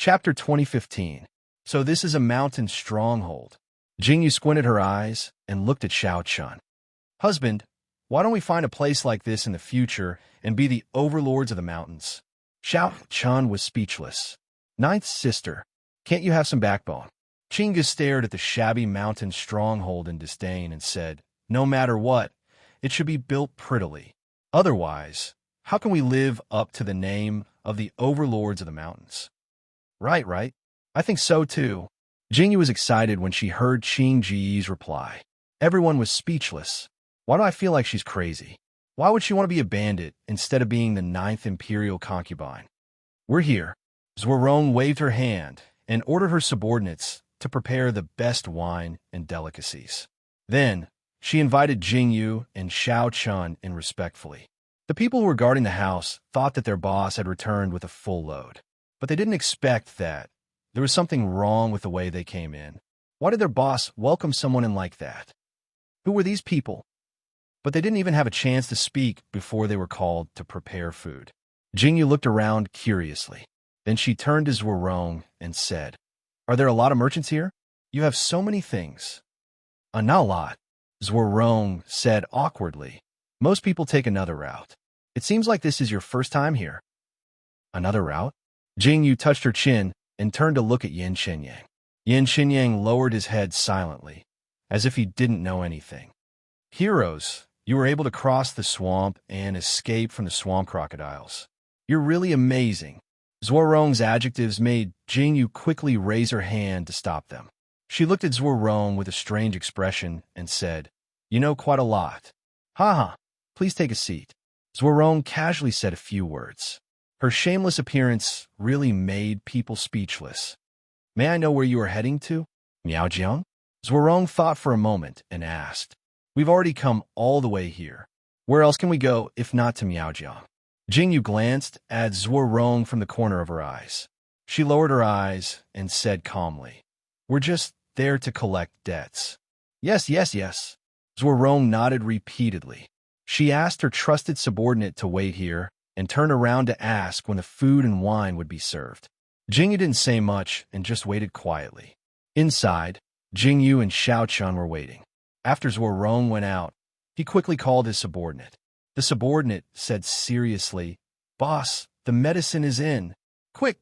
Chapter 2015. So this is a mountain stronghold. Jingyu squinted her eyes and looked at Xiao Chun. Husband, why don't we find a place like this in the future and be the overlords of the mountains? Xiao Chun was speechless. Ninth sister, can't you have some backbone? Chinga stared at the shabby mountain stronghold in disdain and said, no matter what, it should be built prettily. Otherwise, how can we live up to the name of the overlords of the mountains? Right. I think so too. Jingyu was excited when she heard Qing Ji's reply. Everyone was speechless. Why do I feel like she's crazy? Why would she want to be a bandit instead of being the 9th imperial concubine? We're here. Zhuorong waved her hand and ordered her subordinates to prepare the best wine and delicacies. Then, she invited Jingyu and Xiao Chun in respectfully. The people who were guarding the house thought that their boss had returned with a full load, but they didn't expect that. There was something wrong with the way they came in. Why did their boss welcome someone in like that? Who were these people? But they didn't even have a chance to speak before they were called to prepare food. Jingyu looked around curiously. Then she turned to Zhuorong and said, are there a lot of merchants here? You have so many things. Not a lot, Zhuorong said awkwardly. Most people take another route. It seems like this is your first time here. Another route? Jingyu touched her chin and turned to look at Yin Xinyang. Yin Xinyang lowered his head silently, as if he didn't know anything. Heroes, you were able to cross the swamp and escape from the swamp crocodiles. You're really amazing. Zhuorong's adjectives made Jingyu quickly raise her hand to stop them. She looked at Zhuorong with a strange expression and said, you know quite a lot. Haha, please take a seat. Zhuorong casually said a few words. Her shameless appearance really made people speechless. May I know where you are heading to? Miaojiang? Zhuorong thought for a moment and asked. We've already come all the way here. Where else can we go if not to Miaojiang? Jingyu glanced at Zhuorong from the corner of her eyes. She lowered her eyes and said calmly, we're just there to collect debts. Yes. Zhuorong nodded repeatedly. She asked her trusted subordinate to wait here and turned around to ask when the food and wine would be served. Jingyu didn't say much and just waited quietly. Inside, Jingyu and Xiao Chun were waiting. After Zhuorong went out, he quickly called his subordinate. The subordinate said seriously, Boss, the medicine is in. Quick.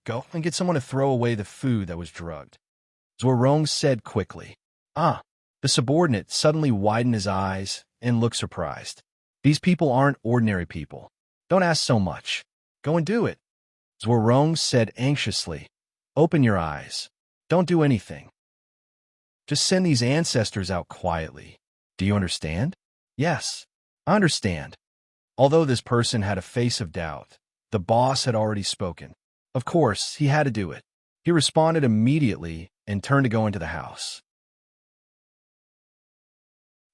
Go and get someone to throw away the food that was drugged. Zhuorong said quickly. The subordinate suddenly widened his eyes and looked surprised. These people aren't ordinary people. Don't ask so much. Go and do it. Zhuorong said anxiously. Open your eyes. Don't do anything. Just send these ancestors out quietly. Do you understand? Yes, I understand. Although this person had a face of doubt, the boss had already spoken. Of course, he had to do it. He responded immediately and turned to go into the house.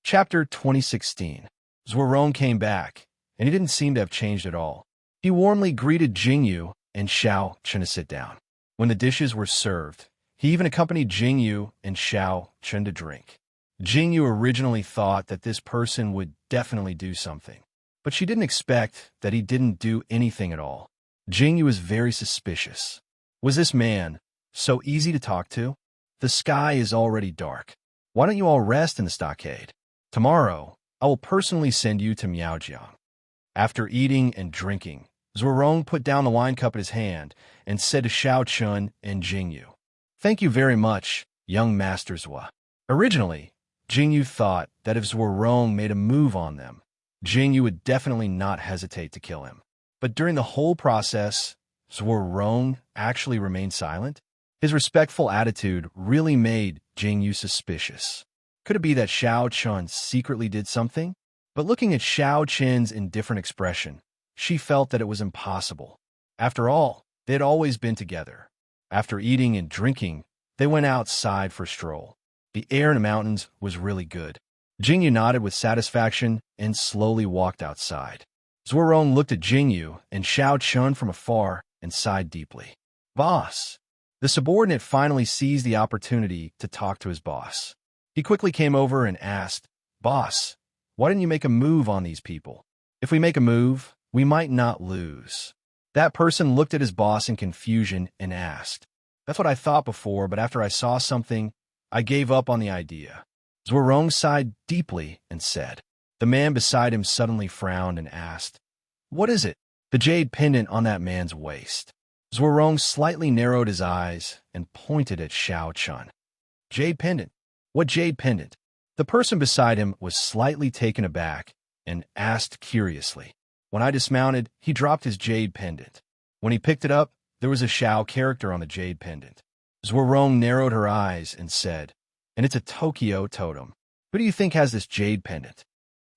Chapter 2016. Zhuorong came back, and he didn't seem to have changed at all. He warmly greeted Jingyu and Xiao Chun to sit down. When the dishes were served, he even accompanied Jingyu and Xiao Chun to drink. Jingyu originally thought that this person would definitely do something, but she didn't expect that he didn't do anything at all. Jingyu was very suspicious. Was this man so easy to talk to? The sky is already dark. Why don't you all rest in the stockade? Tomorrow, I will personally send you to Miaojiang. After eating and drinking, Zhuorong put down the wine cup in his hand and said to Xiao Chun and Jingyu, thank you very much, young Master Zhua. Originally, Jingyu thought that if Zhuorong made a move on them, Jingyu would definitely not hesitate to kill him. But during the whole process, Zhuorong actually remained silent. His respectful attitude really made Jingyu suspicious. Could it be that Xiao Chun secretly did something? But looking at Xiao Chun's indifferent expression, she felt that it was impossible. After all, they had always been together. After eating and drinking, they went outside for a stroll. The air in the mountains was really good. Jingyu nodded with satisfaction and slowly walked outside. Zhuorong looked at Jingyu and Xiao Chun from afar and sighed deeply. Boss. The subordinate finally seized the opportunity to talk to his boss. He quickly came over and asked, Boss, why didn't you make a move on these people? If we make a move, we might not lose. That person looked at his boss in confusion and asked, "That's what I thought before, but after I saw something, I gave up on the idea." Zhuorong sighed deeply and said. The man beside him suddenly frowned and asked, "What is it?" "The jade pendant on that man's waist." Zhuorong slightly narrowed his eyes and pointed at Xiao Chun. "Jade pendant? What jade pendant?" The person beside him was slightly taken aback and asked curiously. "When I dismounted, he dropped his jade pendant. When he picked it up, there was a Xiao character on the jade pendant." Zhuorong narrowed her eyes and said, "And it's a Tokyo totem. Who do you think has this jade pendant?"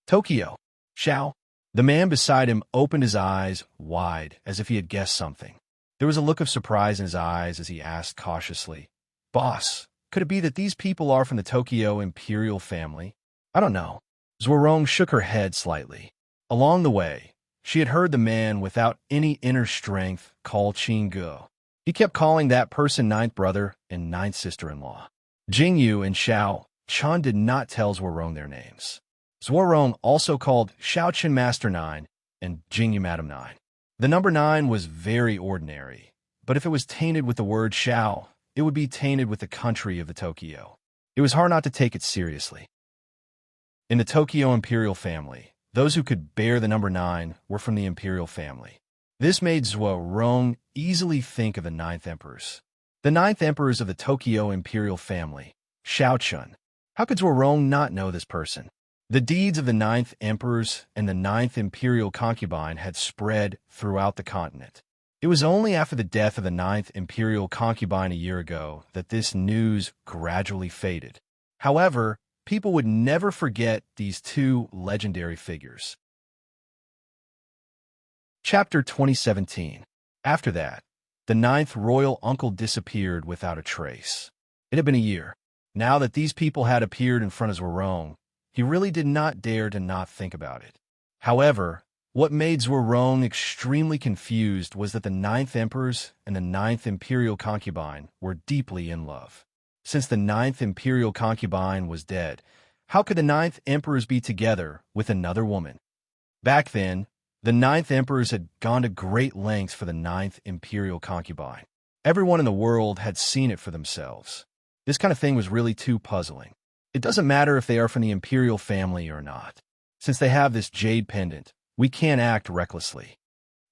"Tokyo. Xiao." The man beside him opened his eyes wide as if he had guessed something. There was a look of surprise in his eyes as he asked cautiously, "Boss, could it be that these people are from the Tokyo imperial family?" "I don't know." Zhuorong shook her head slightly. Along the way, she had heard the man without any inner strength call Qingge. He kept calling that person ninth brother and ninth sister-in-law. Jingyu and Xiao Chun did not tell Zhuorong their names. Zhuorong also called Xiao Chun Master 9 and Jingyu Madam 9. The number 9 was very ordinary, but if it was tainted with the word Xiao, it would be tainted with the country of the Tokyo. It was hard not to take it seriously. In the Tokyo imperial family, those who could bear the number 9 were from the imperial family. This made Zhuorong easily think of the 9th emperors. The 9th emperors of the Tokyo imperial family, Xiao Chun. How could Zhuorong not know this person? The deeds of the 9th emperors and the 9th imperial concubine had spread throughout the continent. It was only after the death of the 9th imperial concubine a year ago that this news gradually faded. However, people would never forget these two legendary figures. Chapter 2017. After that, the 9th royal uncle disappeared without a trace. It had been a year. Now that these people had appeared in front of Zhuorong, he really did not dare to not think about it. However, what made Zhuorong extremely confused was that the 9th emperors and the 9th imperial concubine were deeply in love. Since the 9th imperial concubine was dead, how could the 9th emperors be together with another woman? Back then, the 9th emperors had gone to great lengths for the 9th imperial concubine. Everyone in the world had seen it for themselves. This kind of thing was really too puzzling. It doesn't matter if they are from the imperial family or not. Since they have this jade pendant, we can't act recklessly.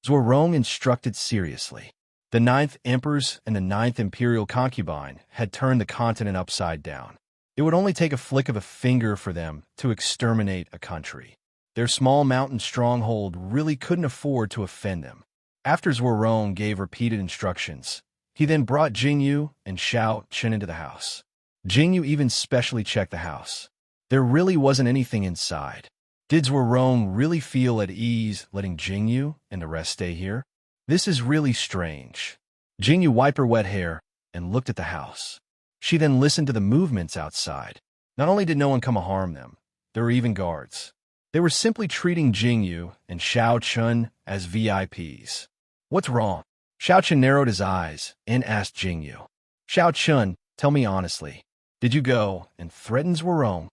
Zhuorong instructed seriously. The 9th emperors and the 9th imperial concubine had turned the continent upside down. It would only take a flick of a finger for them to exterminate a country. Their small mountain stronghold really couldn't afford to offend them. After Zhuorong gave repeated instructions, he then brought Jingyu and Xiao Chun into the house. Jingyu even specially checked the house. There really wasn't anything inside. Did Zhuorong really feel at ease letting Jingyu and the rest stay here? This is really strange. Jingyu wiped her wet hair and looked at the house. She then listened to the movements outside. Not only did no one come to harm them, there were even guards. They were simply treating Jingyu and Xiao Chun as VIPs. What's wrong? Xiao Chun narrowed his eyes and asked Jingyu. Xiao Chun, tell me honestly, did you go and threaten Zhuorong?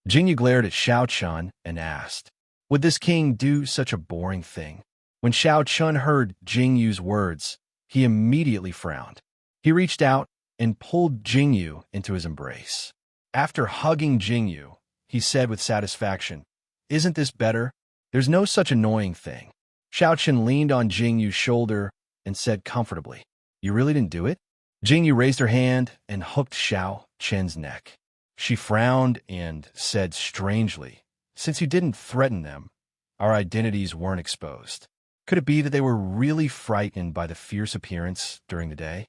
Jingyu glared at Xiao Chun and asked, would this king do such a boring thing? When Xiao Chun heard Jingyu's words, he immediately frowned. He reached out and pulled Jingyu into his embrace. After hugging Jingyu, he said with satisfaction, isn't this better? There's no such annoying thing. Xiao Chun leaned on Jingyu's shoulder and said comfortably, you really didn't do it? Jingyu raised her hand and hooked Xiao Chun's neck. She frowned and said strangely, since you didn't threaten them, our identities weren't exposed. Could it be that they were really frightened by the fierce appearance during the day?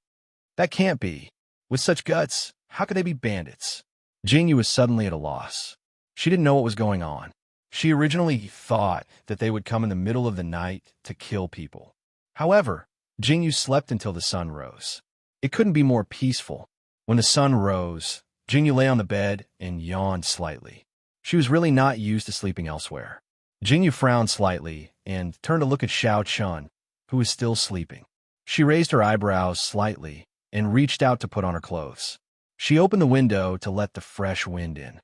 That can't be. With such guts, how could they be bandits? Jingyu was suddenly at a loss. She didn't know what was going on. She originally thought that they would come in the middle of the night to kill people. However, Jingyu slept until the sun rose. It couldn't be more peaceful. When the sun rose, Jingyu lay on the bed and yawned slightly. She was really not used to sleeping elsewhere. Jingyu frowned slightly and turned to look at Xiao Chun, who was still sleeping. She raised her eyebrows slightly and reached out to put on her clothes. She opened the window to let the fresh wind in.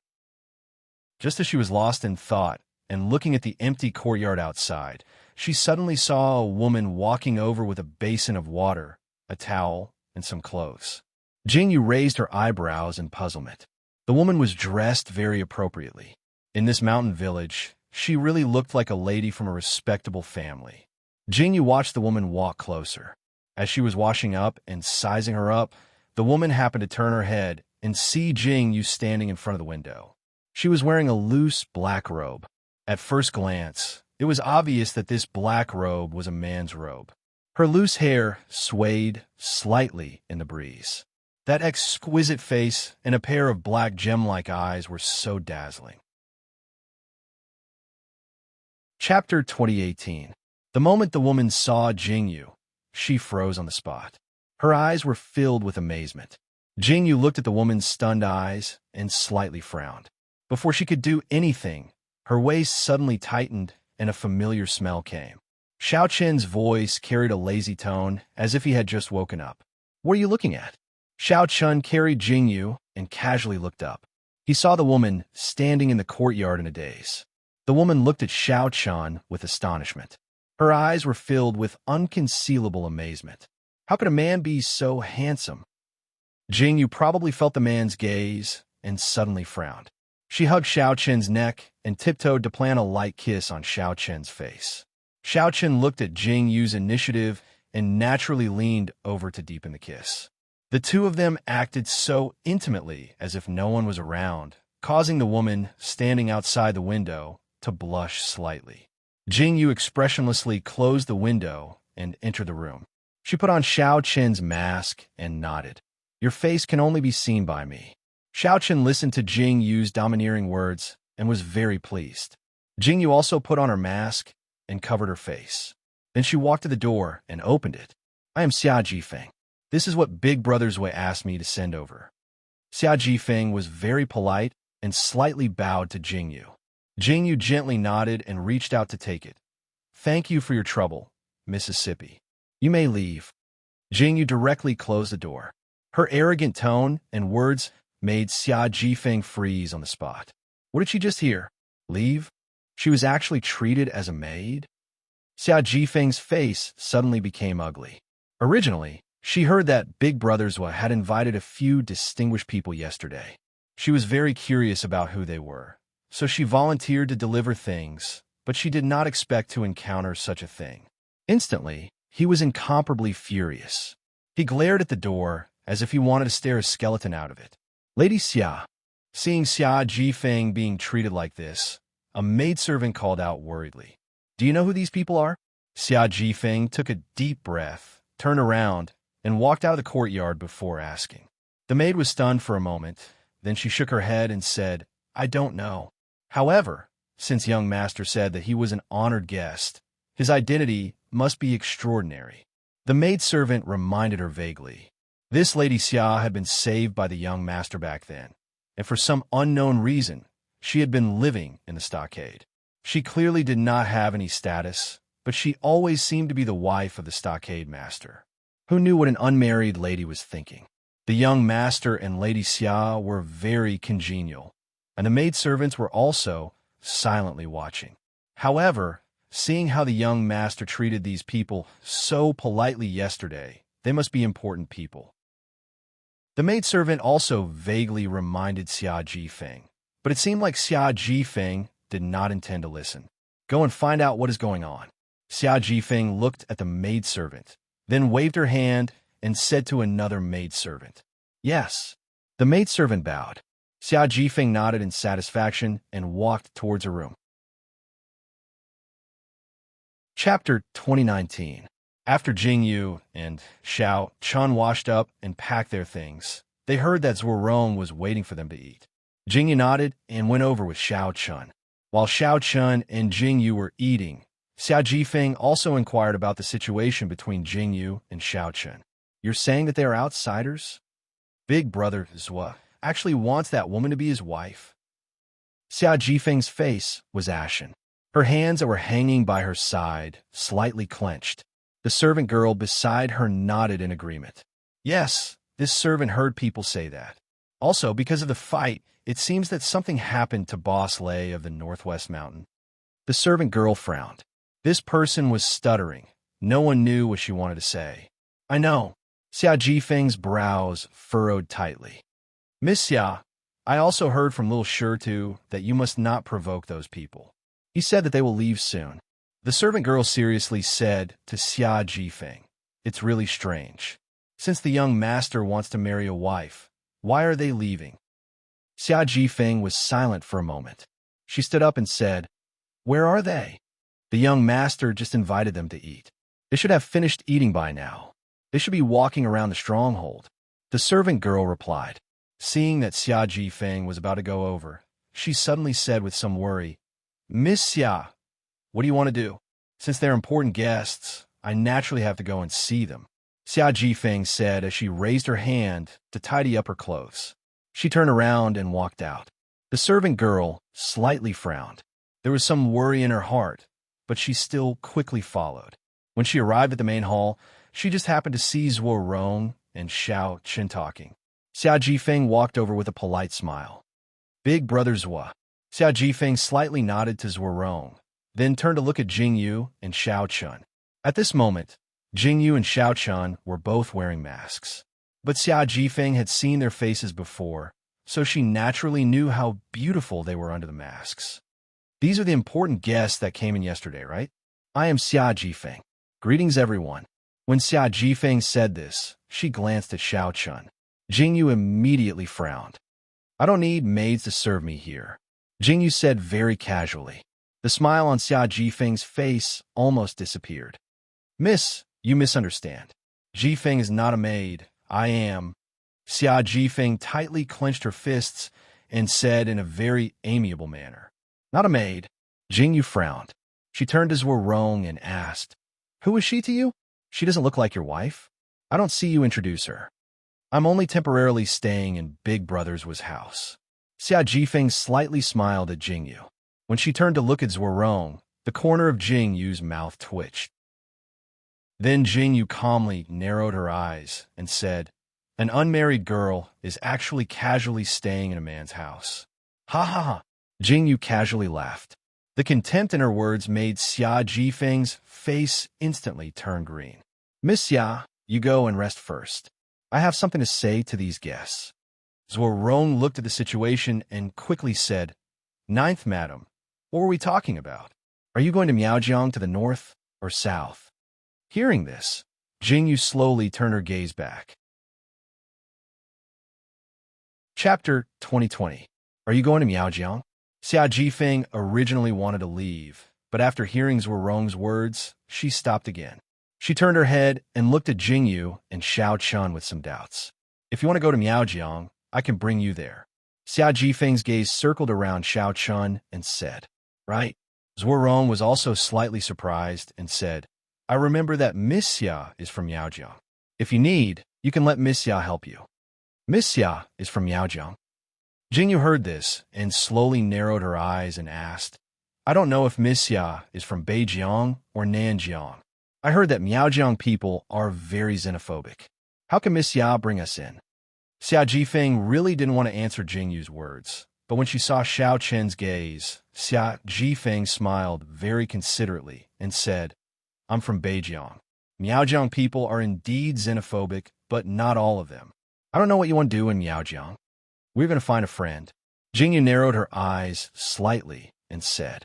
Just as she was lost in thought and looking at the empty courtyard outside, she suddenly saw a woman walking over with a basin of water, a towel, and some clothes. Jingyu raised her eyebrows in puzzlement. The woman was dressed very appropriately. In this mountain village, she really looked like a lady from a respectable family. Jingyu watched the woman walk closer. As she was washing up and sizing her up, the woman happened to turn her head and see Jingyu standing in front of the window. She was wearing a loose black robe. At first glance, it was obvious that this black robe was a man's robe. Her loose hair swayed slightly in the breeze. That exquisite face and a pair of black gem-like eyes were so dazzling. Chapter 2018. The moment the woman saw Jingyu, she froze on the spot. Her eyes were filled with amazement. Jingyu looked at the woman's stunned eyes and slightly frowned. Before she could do anything, her waist suddenly tightened and a familiar smell came. Xiao Chen's voice carried a lazy tone as if he had just woken up. "What are you looking at?" Xiao Chen carried Jingyu and casually looked up. He saw the woman standing in the courtyard in a daze. The woman looked at Xiao Chen with astonishment. Her eyes were filled with unconcealable amazement. How could a man be so handsome? Jingyu probably felt the man's gaze and suddenly frowned. She hugged Xiao Chen's neck and tiptoed to plant a light kiss on Xiao Chen's face. Xiao Chen looked at Jingyu's initiative and naturally leaned over to deepen the kiss. The two of them acted so intimately as if no one was around, causing the woman standing outside the window to blush slightly. Jingyu expressionlessly closed the window and entered the room. She put on Xiao Chen's mask and nodded. "Your face can only be seen by me." Xiao Chen listened to Jingyu's domineering words and was very pleased. Jingyu also put on her mask and covered her face. Then she walked to the door and opened it. "I am Xia Jifeng. This is what Big Brother Zui asked me to send over." Xia Jifeng was very polite and slightly bowed to Jingyu. Jingyu gently nodded and reached out to take it. "Thank you for your trouble, Mississippi. You may leave." Jingyu directly closed the door. Her arrogant tone and words made Xia Jifeng freeze on the spot. What did she just hear? Leave? She was actually treated as a maid? Xia Jifeng's face suddenly became ugly. Originally, she heard that Big Brother Zui had invited a few distinguished people yesterday. She was very curious about who they were, so she volunteered to deliver things, but she did not expect to encounter such a thing. Instantly, he was incomparably furious. He glared at the door as if he wanted to stare a skeleton out of it. "Lady Xia." Seeing Xia Jifeng being treated like this, a maidservant called out worriedly. "Do you know who these people are?" Xia Jifeng took a deep breath, turned around, and walked out of the courtyard before asking. The maid was stunned for a moment, then she shook her head and said, "I don't know. However, since young master said that he was an honored guest, his identity must be extraordinary." The maidservant reminded her vaguely. This Lady Xia had been saved by the young master back then, and for some unknown reason, she had been living in the stockade. She clearly did not have any status, but she always seemed to be the wife of the stockade master. Who knew what an unmarried lady was thinking? The young master and Lady Xia were very congenial, and the maidservants were also silently watching. However, seeing how the young master treated these people so politely yesterday, they must be important people. The maidservant also vaguely reminded Xia Jifeng, but it seemed like Xia Jifeng did not intend to listen. "Go and find out what is going on." Xia Jifeng looked at the maidservant, then waved her hand and said to another maidservant, "Yes." The maidservant bowed. Xia Jifeng nodded in satisfaction and walked towards her room. Chapter 2019. After Jingyu and Xiao Chen washed up and packed their things, they heard that Zuorong was waiting for them to eat. Jingyu nodded and went over with Xiao Chen. While Xiao Chen and Jingyu were eating, Xia Jifeng also inquired about the situation between Jingyu and Xiao Chen. "You're saying that they are outsiders? Big Brother Zui actually wants that woman to be his wife?" Xia Jifeng's face was ashen. Her hands that were hanging by her side slightly clenched. The servant girl beside her nodded in agreement. Yes, this servant heard people say that. Also, because of the fight, it seems that something happened to Boss Lei of the Northwest Mountain. The servant girl frowned. This person was stuttering. No one knew what she wanted to say. I know. Xia Jifeng's brows furrowed tightly. Miss Xia, I also heard from Lil Shirtu that you must not provoke those people. He said that they will leave soon. The servant girl seriously said to Xia Jifeng, it's really strange. Since the young master wants to marry a wife, why are they leaving? Xia Jifeng was silent for a moment. She stood up and said, where are they? The young master just invited them to eat. They should have finished eating by now. They should be walking around the stronghold. The servant girl replied. Seeing that Xia Jifeng was about to go over, she suddenly said with some worry, Miss Xia, what do you want to do? Since they're important guests, I naturally have to go and see them. Xia Jifeng said as she raised her hand to tidy up her clothes. She turned around and walked out. The servant girl slightly frowned. There was some worry in her heart, but she still quickly followed. When she arrived at the main hall, she just happened to see Zhuo Rong and Xiao Qin talking. Xia Jifeng walked over with a polite smile. Big brother Zhuo. Xia Jifeng slightly nodded to Zhuo Rong, then turned to look at Jingyu and Xiao Chun. At this moment, Jingyu and Xiao Chun were both wearing masks. But Xia Jifeng had seen their faces before, so she naturally knew how beautiful they were under the masks. These are the important guests that came in yesterday, right? I am Xia Jifeng. Greetings, everyone. When Xia Jifeng said this, she glanced at Xiao Chun. Jingyu immediately frowned. I don't need maids to serve me here, Jingyu said very casually. The smile on Xia Jifeng's face almost disappeared. Miss, you misunderstand. Jifeng is not a maid. I am. Xia Jifeng tightly clenched her fists and said in a very amiable manner. Not a maid. Jingyu frowned. She turned to Zhuo Rong and asked, who is she to you? She doesn't look like your wife. I don't see you introduce her. I'm only temporarily staying in Big Brother's house. Xia Jifeng slightly smiled at Jingyu. When she turned to look at Zhuo Rong, the corner of Jingyu's mouth twitched. Then Jingyu calmly narrowed her eyes and said, an unmarried girl is actually casually staying in a man's house. Ha ha ha. Jingyu casually laughed. The contempt in her words made Xia Jifeng's face instantly turn green. Miss Xia, you go and rest first. I have something to say to these guests. Zhuo Rong looked at the situation and quickly said, Ninth, madam, what were we talking about? Are you going to Miaojiang to the north or south? Hearing this, Jingyu slowly turned her gaze back. Chapter 2020. Are you going to Miaojiang? Xia Jifeng originally wanted to leave, but after hearing Zhuo Rong's words, she stopped again. She turned her head and looked at Jingyu and Xiao Chun with some doubts. If you want to go to Miaojiang, I can bring you there. Xia Jifeng's gaze circled around Xiao Chun and said, right. Zhuo Rong was also slightly surprised and said, I remember that Miss Xia is from Miaojiang. If you need, you can let Miss Xia help you. Miss Xia is from Miaojiang. Jingyu heard this and slowly narrowed her eyes and asked, I don't know if Miss Xia is from Beijiang or Nanjiang. I heard that Miaojiang people are very xenophobic. How can Miss Xia bring us in? Xia Jifeng really didn't want to answer Jingyu's words, but when she saw Xiao Chen's gaze, Xia Jifeng smiled very considerately and said, I'm from Beijiang. Miaojiang people are indeed xenophobic, but not all of them. I don't know what you want to do in Miaojiang. We're going to find a friend. Jingyu narrowed her eyes slightly and said,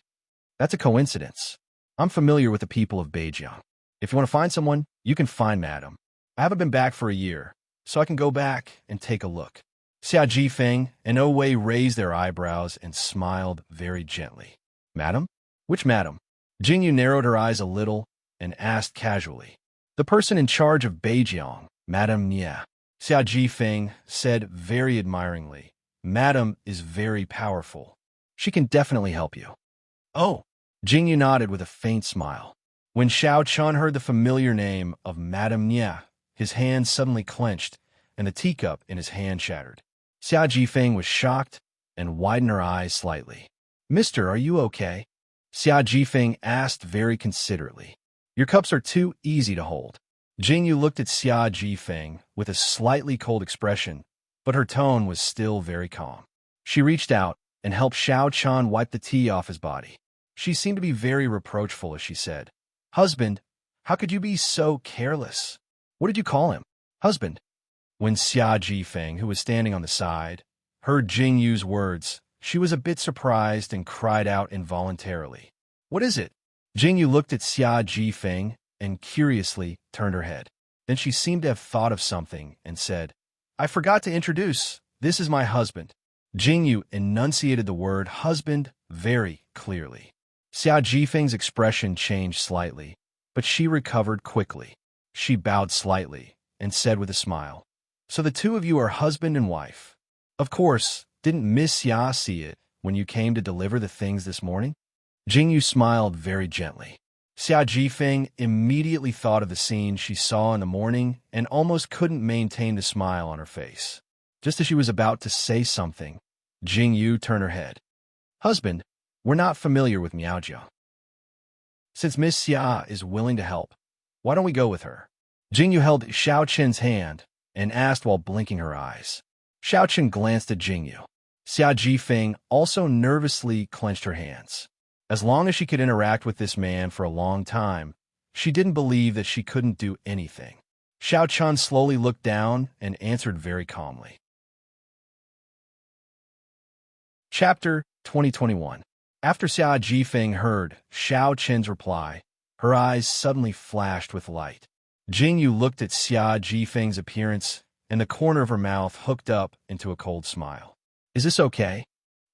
that's a coincidence. I'm familiar with the people of Beijiang. If you want to find someone, you can find madam. I haven't been back for a year, so I can go back and take a look. Xia Jifeng and Wei raised their eyebrows and smiled very gently. Madam? Which madam? Jingyu narrowed her eyes a little and asked casually. The person in charge of Beijiang, Madam Nie. Xia Jifeng said very admiringly, Madam is very powerful. She can definitely help you. Oh, Jingyu nodded with a faint smile. When Xiao Chun heard the familiar name of Madam Nie, his hand suddenly clenched and the teacup in his hand shattered. Xia Jifeng was shocked and widened her eyes slightly. Mister, are you okay? Xia Jifeng asked very considerately. Your cups are too easy to hold. Jingyu looked at Xia Jifeng with a slightly cold expression, but her tone was still very calm. She reached out and helped Xiao Chun wipe the tea off his body. She seemed to be very reproachful as she said, "Husband, how could you be so careless? What did you call him?" "Husband." When Xia Jifeng, who was standing on the side, heard Jing Yu's words, she was a bit surprised and cried out involuntarily, "What is it?" Jing Yu looked at Xia Jifeng and curiously turned her head. Then she seemed to have thought of something and said, "I forgot to introduce. This is my husband." Jing Yu enunciated the word husband very clearly. Xia Jifeng's expression changed slightly, but she recovered quickly. She bowed slightly and said with a smile, "So the two of you are husband and wife. Of course, didn't Miss Xia see it when you came to deliver the things this morning?" Jing Yu smiled very gently. Xia Jifeng immediately thought of the scene she saw in the morning and almost couldn't maintain the smile on her face. Just as she was about to say something, Jing Yu turned her head. "Husband, we're not familiar with Miaojiang. Since Miss Xia is willing to help, why don't we go with her?" Jing Yu held Xiao Qin's hand and asked while blinking her eyes. Xiao Qin glanced at Jing Yu. Xia Jifeng also nervously clenched her hands. As long as she could interact with this man for a long time, she didn't believe that she couldn't do anything. Xiao Qin slowly looked down and answered very calmly. Chapter 2021. After Xia Jifeng heard Xiao Qin's reply, her eyes suddenly flashed with light. Jing Yu looked at Xia Jifeng's appearance, and the corner of her mouth hooked up into a cold smile. "Is this okay?"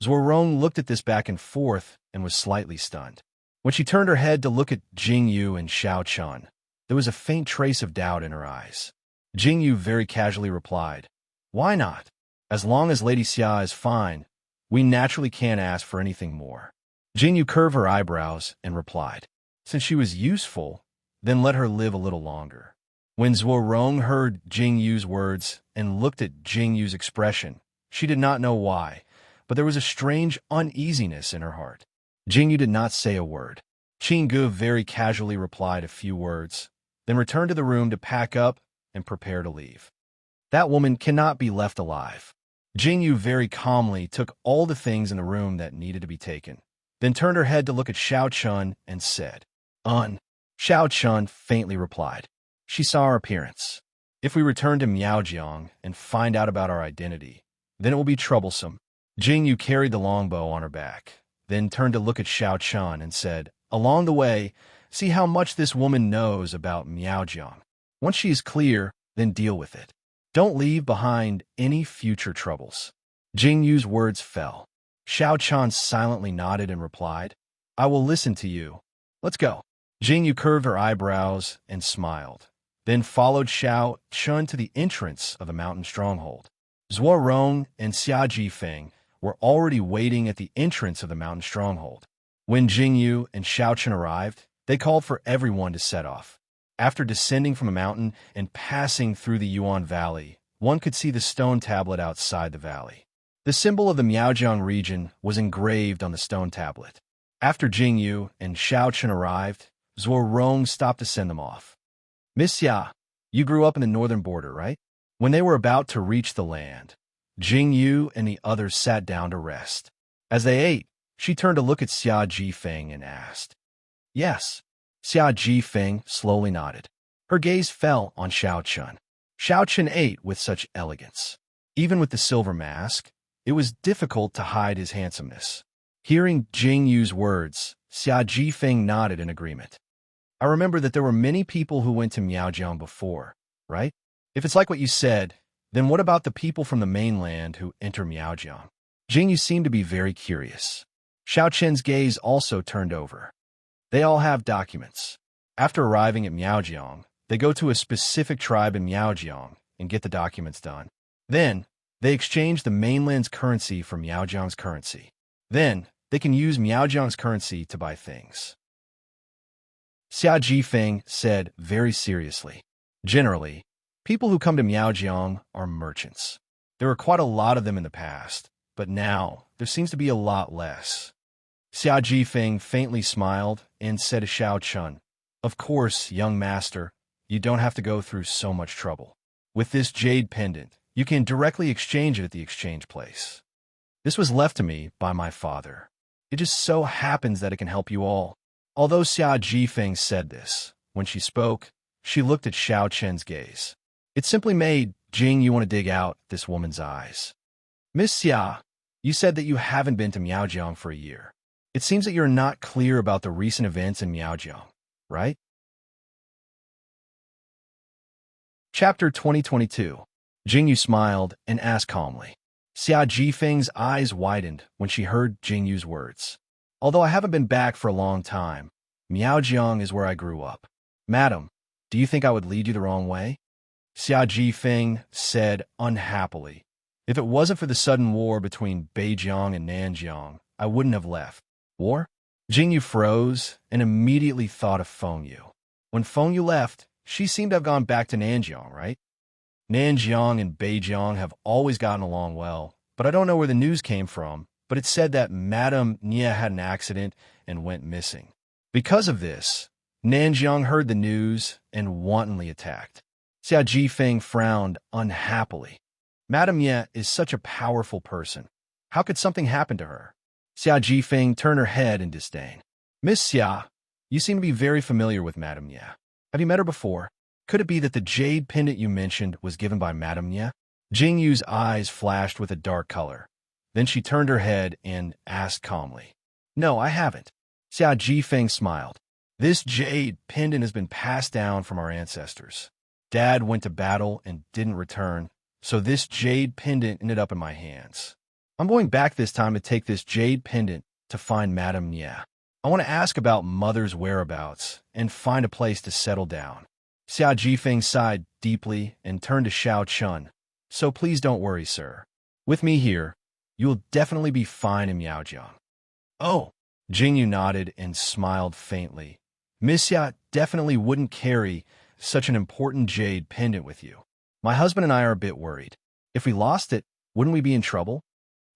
Zuorong looked at this back and forth and was slightly stunned. When she turned her head to look at Jing Yu and Xiao Qin, there was a faint trace of doubt in her eyes. Jing Yu very casually replied, "Why not? As long as Lady Xia is fine, we naturally can't ask for anything more." Jing Yu curved her eyebrows and replied, "Since she was useful, then let her live a little longer." When Zuorong heard Jing Yu's words and looked at Jing Yu's expression, she did not know why, but there was a strange uneasiness in her heart. Jing Yu did not say a word. Qin Gu very casually replied a few words, then returned to the room to pack up and prepare to leave. That woman cannot be left alive. Jing Yu very calmly took all the things in the room that needed to be taken, then turned her head to look at Xiao Qin and said, Xiao Qin faintly replied. She saw our appearance. "If we return to Miaojiang and find out about our identity, then it will be troublesome." Jing Yu carried the longbow on her back, then turned to look at Xiao Qin and said, "Along the way, see how much this woman knows about Miaojiang. Once she is clear, then deal with it. Don't leave behind any future troubles." Jing Yu's words fell. Xiao Qin silently nodded and replied, "I will listen to you. Let's go." Jing Yu curved her eyebrows and smiled, then followed Xiao Qin to the entrance of the mountain stronghold. Zuorong and Xia Jifeng were already waiting at the entrance of the mountain stronghold. When Jing Yu and Xiao Qin arrived, they called for everyone to set off. After descending from the mountain and passing through the Yuan Valley, one could see the stone tablet outside the valley. The symbol of the Miaojiang region was engraved on the stone tablet. After Jing Yu and Xiao Qin arrived, Zuorong stopped to send them off. "Miss Xia, you grew up in the northern border, right?" When they were about to reach the land, Jing Yu and the others sat down to rest. As they ate, she turned to look at Xia Jifeng and asked, "Yes." Xia Jifeng slowly nodded. Her gaze fell on Xiao Qin. Xiao Qin ate with such elegance. Even with the silver mask, it was difficult to hide his handsomeness. Hearing Jing Yu's words, Xia Jifeng nodded in agreement. "I remember that there were many people who went to Miaojiang before, right? If it's like what you said, then what about the people from the mainland who enter Miaojiang?" Jing Yu seemed to be very curious. Xiao Qin's gaze also turned over. "They all have documents. After arriving at Miaojiang, they go to a specific tribe in Miaojiang and get the documents done. Then, they exchange the mainland's currency for Miaojiang's currency. Then, they can use Miaojiang's currency to buy things." Xia Jifeng said very seriously. "Generally, people who come to Miaojiang are merchants. There were quite a lot of them in the past, but now there seems to be a lot less." Xia Jifeng faintly smiled and said to Xiao Qin, "Of course, young master, you don't have to go through so much trouble. With this jade pendant, you can directly exchange it at the exchange place. This was left to me by my father. It just so happens that it can help you all. Although Xia Jifeng said this, when she spoke, she looked at Xiao Chen's gaze. It simply made Jing Yu want to dig out this woman's eyes. Miss Xia, you said that you haven't been to Miaojiang for a year. It seems that you're not clear about the recent events in Miaojiang, right? Chapter 2022. Jingyu smiled and asked calmly. Xia Jifeng's eyes widened when she heard Jingyu's words. Although I haven't been back for a long time, Miaojiang is where I grew up. Madam, do you think I would lead you the wrong way? Xia Jifeng said unhappily. If it wasn't for the sudden war between Beijiang and Nanjiang, I wouldn't have left. War? Jingyu froze and immediately thought of Fengyu. When Fengyu left, she seemed to have gone back to Nanjiang, right? Nanjiang and Beijiang have always gotten along well, but I don't know where the news came from, but it said that Madame Nia had an accident and went missing. Because of this, Nanjiang heard the news and wantonly attacked. Xia Jifeng frowned unhappily. Madame Nia is such a powerful person. How could something happen to her? Xia Jifeng turned her head in disdain. Miss Xia, you seem to be very familiar with Madame Nia. Have you met her before? Could it be that the jade pendant you mentioned was given by Madame Nia? Jingyu's eyes flashed with a dark color. Then she turned her head and asked calmly. No, I haven't. Xia Jifeng smiled. This jade pendant has been passed down from our ancestors. Dad went to battle and didn't return, so this jade pendant ended up in my hands. I'm going back this time to take this jade pendant to find Madame Nia. I want to ask about Mother's whereabouts and find a place to settle down. Xia Jifeng sighed deeply and turned to Xiao Chun. So please don't worry, sir. With me here, you will definitely be fine in Miaojiang. Oh, Jingyu nodded and smiled faintly. Miss Xia definitely wouldn't carry such an important jade pendant with you. My husband and I are a bit worried. If we lost it, wouldn't we be in trouble?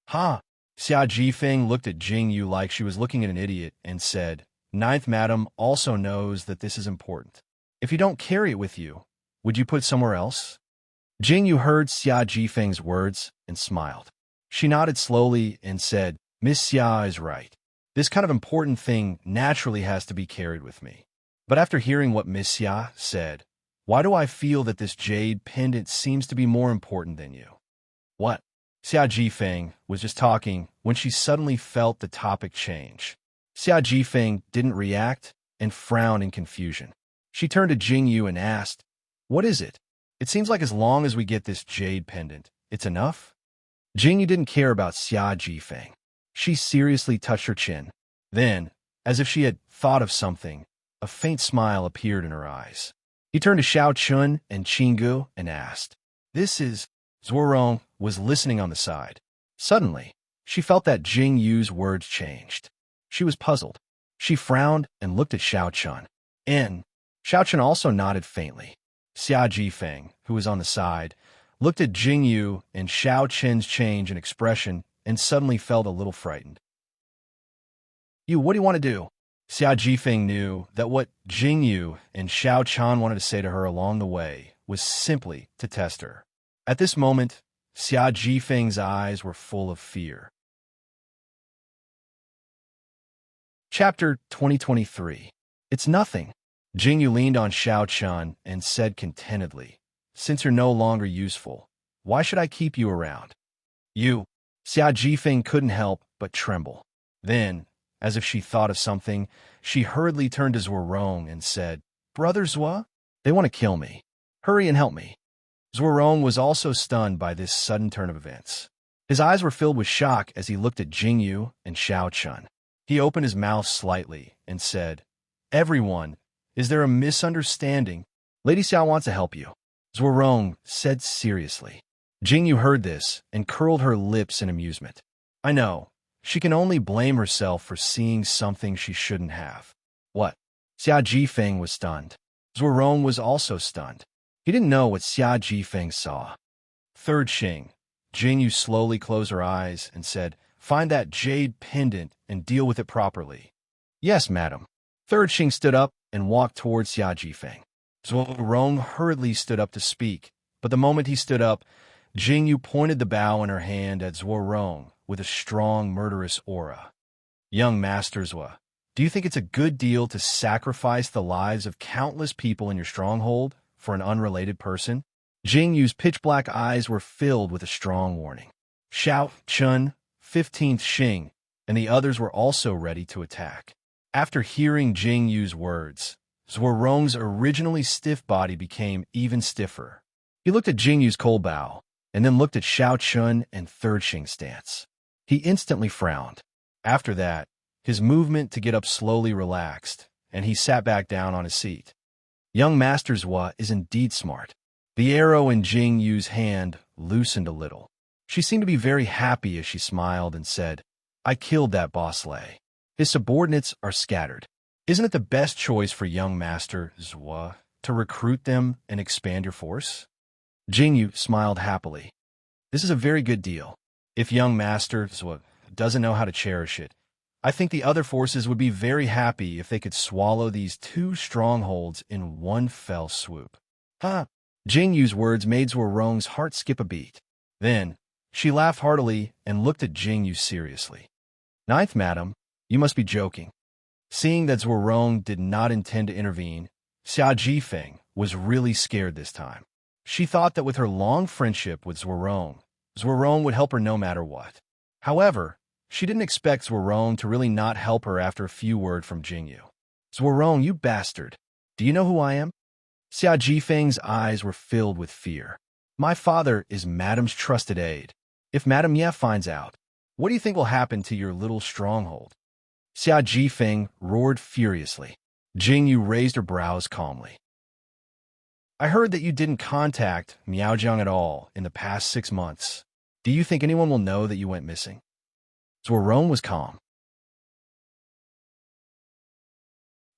Huh? Xia Jifeng looked at Jingyu like she was looking at an idiot and said, Ninth Madam also knows that this is important. If you don't carry it with you, would you put it somewhere else? Jingyu heard Xia Jifeng's words and smiled. She nodded slowly and said, Miss Xia is right. This kind of important thing naturally has to be carried with me. But after hearing what Miss Xia said, why do I feel that this jade pendant seems to be more important than you? What? Xia Jifeng was just talking when she suddenly felt the topic change. Xia Jifeng didn't react and frowned in confusion. She turned to Jingyu and asked, What is it? It seems like as long as we get this jade pendant, it's enough? Jingyu didn't care about Xia Jifeng. She seriously touched her chin. Then, as if she had thought of something, a faint smile appeared in her eyes. He turned to Xiao Chun and Qinggu and asked, This is... Zuorong was listening on the side. Suddenly, she felt that Jingyu's words changed. She was puzzled. She frowned and looked at Xiao Chun. Xiao Chun also nodded faintly. Xia Jifeng, who was on the side, looked at Jingyu and Xiao Chen's change in expression and suddenly felt a little frightened. What do you want to do? Xia Jifeng knew that what Jingyu and Xiao Chan wanted to say to her along the way was simply to test her. At this moment, Xia Jifeng's eyes were full of fear. Chapter 2023. It's nothing. Jingyu leaned on Xiao Chun and said contentedly, Since you're no longer useful, why should I keep you around? Xia Jifeng couldn't help but tremble. Then, as if she thought of something, she hurriedly turned to Zuorong and said, Brother Zua, they want to kill me. Hurry and help me. Zuorong was also stunned by this sudden turn of events. His eyes were filled with shock as he looked at Jingyu and Xiao Chun. He opened his mouth slightly and said, Everyone, is there a misunderstanding? Lady Xiao wants to help you. Zuorong said seriously. Jingyu heard this and curled her lips in amusement. I know. She can only blame herself for seeing something she shouldn't have. What? Xia Jifeng was stunned. Zuorong was also stunned. He didn't know what Xia Jifeng saw. Third Xing. Jingyu slowly closed her eyes and said, Find that jade pendant and deal with it properly. Yes, madam. Third Xing stood up and walked towards Xia Jifeng. Zuorong hurriedly stood up to speak, but the moment he stood up, Jingyu pointed the bow in her hand at Zuorong with a strong, murderous aura. Young Master Zwa, do you think it's a good deal to sacrifice the lives of countless people in your stronghold for an unrelated person? Jing Yu's pitch-black eyes were filled with a strong warning. Xiao, Chun, 15th Xing, and the others were also ready to attack. After hearing Jing Yu's words, Zhuorong's originally stiff body became even stiffer. He looked at Jing Yu's cold bow, and then looked at Xiao Chun and 3rd Xing's stance. He instantly frowned. After that, his movement to get up slowly relaxed, and he sat back down on his seat. Young Master Zwa is indeed smart. The arrow in Jing Yu's hand loosened a little. She seemed to be very happy as she smiled and said, I killed that boss Lei. His subordinates are scattered. Isn't it the best choice for young Master Zwa to recruit them and expand your force? Jing Yu smiled happily. This is a very good deal. If young Master Zwa doesn't know how to cherish it, I think the other forces would be very happy if they could swallow these 2 strongholds in one fell swoop. Ha! Jing Yu's words made Zhuorong's heart skip a beat. Then, she laughed heartily and looked at Jing Yu seriously. 9th Madam, you must be joking. Seeing that Zhuorong did not intend to intervene, Xia Jifeng was really scared this time. She thought that with her long friendship with Zhuorong would help her no matter what. However, she didn't expect Zhuorong to really not help her after a few words from Jing Yu. Zhuorong, you bastard. Do you know who I am? Xia Jifeng's eyes were filled with fear. My father is Madam's trusted aide. If Madame Ye finds out, what do you think will happen to your little stronghold? Xia Jifeng roared furiously. Jing Yu raised her brows calmly. I heard that you didn't contact Miaojiang at all in the past 6 months. Do you think anyone will know that you went missing? Zhuorong was calm.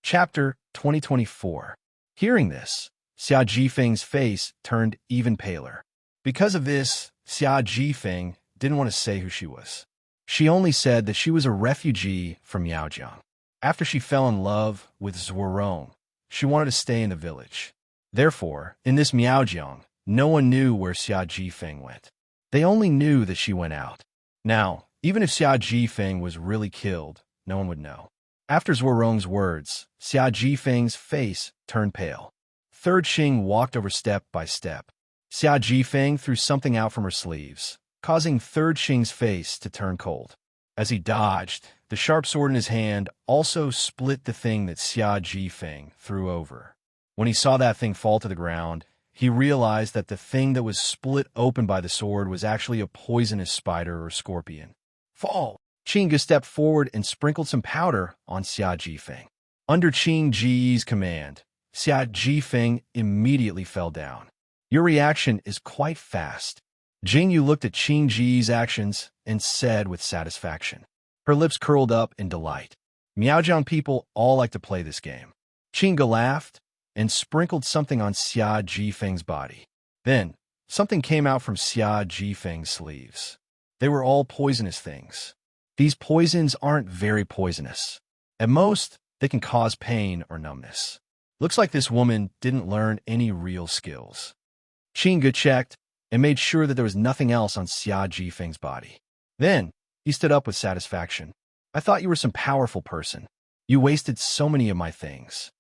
Chapter 2024. Hearing this, Xia Jifeng's face turned even paler. Because of this, Xia Jifeng didn't want to say who she was. She only said that she was a refugee from Miaojiang. After she fell in love with Zhuorong, she wanted to stay in the village. Therefore, in this Miaojiang, no one knew where Xia Jifeng went. They only knew that she went out. Now, even if Xia Jifeng was really killed, no one would know. After Zhuorong's words, Xia Jifeng's face turned pale. 3rd Xing walked over step by step. Xia Jifeng threw something out from her sleeves, causing 3rd Xing's face to turn cold. As he dodged, the sharp sword in his hand also split the thing that Xia Jifeng threw over. When he saw that thing fall to the ground, he realized that the thing that was split open by the sword was actually a poisonous spider or scorpion. Fall! Qing Ge stepped forward and sprinkled some powder on Xia Jifeng. Under Qing Ji's command, Xia Jifeng immediately fell down. Your reaction is quite fast. Jing Yu looked at Qing Ji's actions and said with satisfaction. Her lips curled up in delight. Miaojiang people all like to play this game. Qing Ge laughed and sprinkled something on Xia Jifeng's body. Then, something came out from Xia Jifeng's sleeves. They were all poisonous things. These poisons aren't very poisonous. At most, they can cause pain or numbness. Looks like this woman didn't learn any real skills. Qing Ge checked and made sure that there was nothing else on Xia Jifeng's body. Then, he stood up with satisfaction. I thought you were some powerful person. You wasted so many of my things.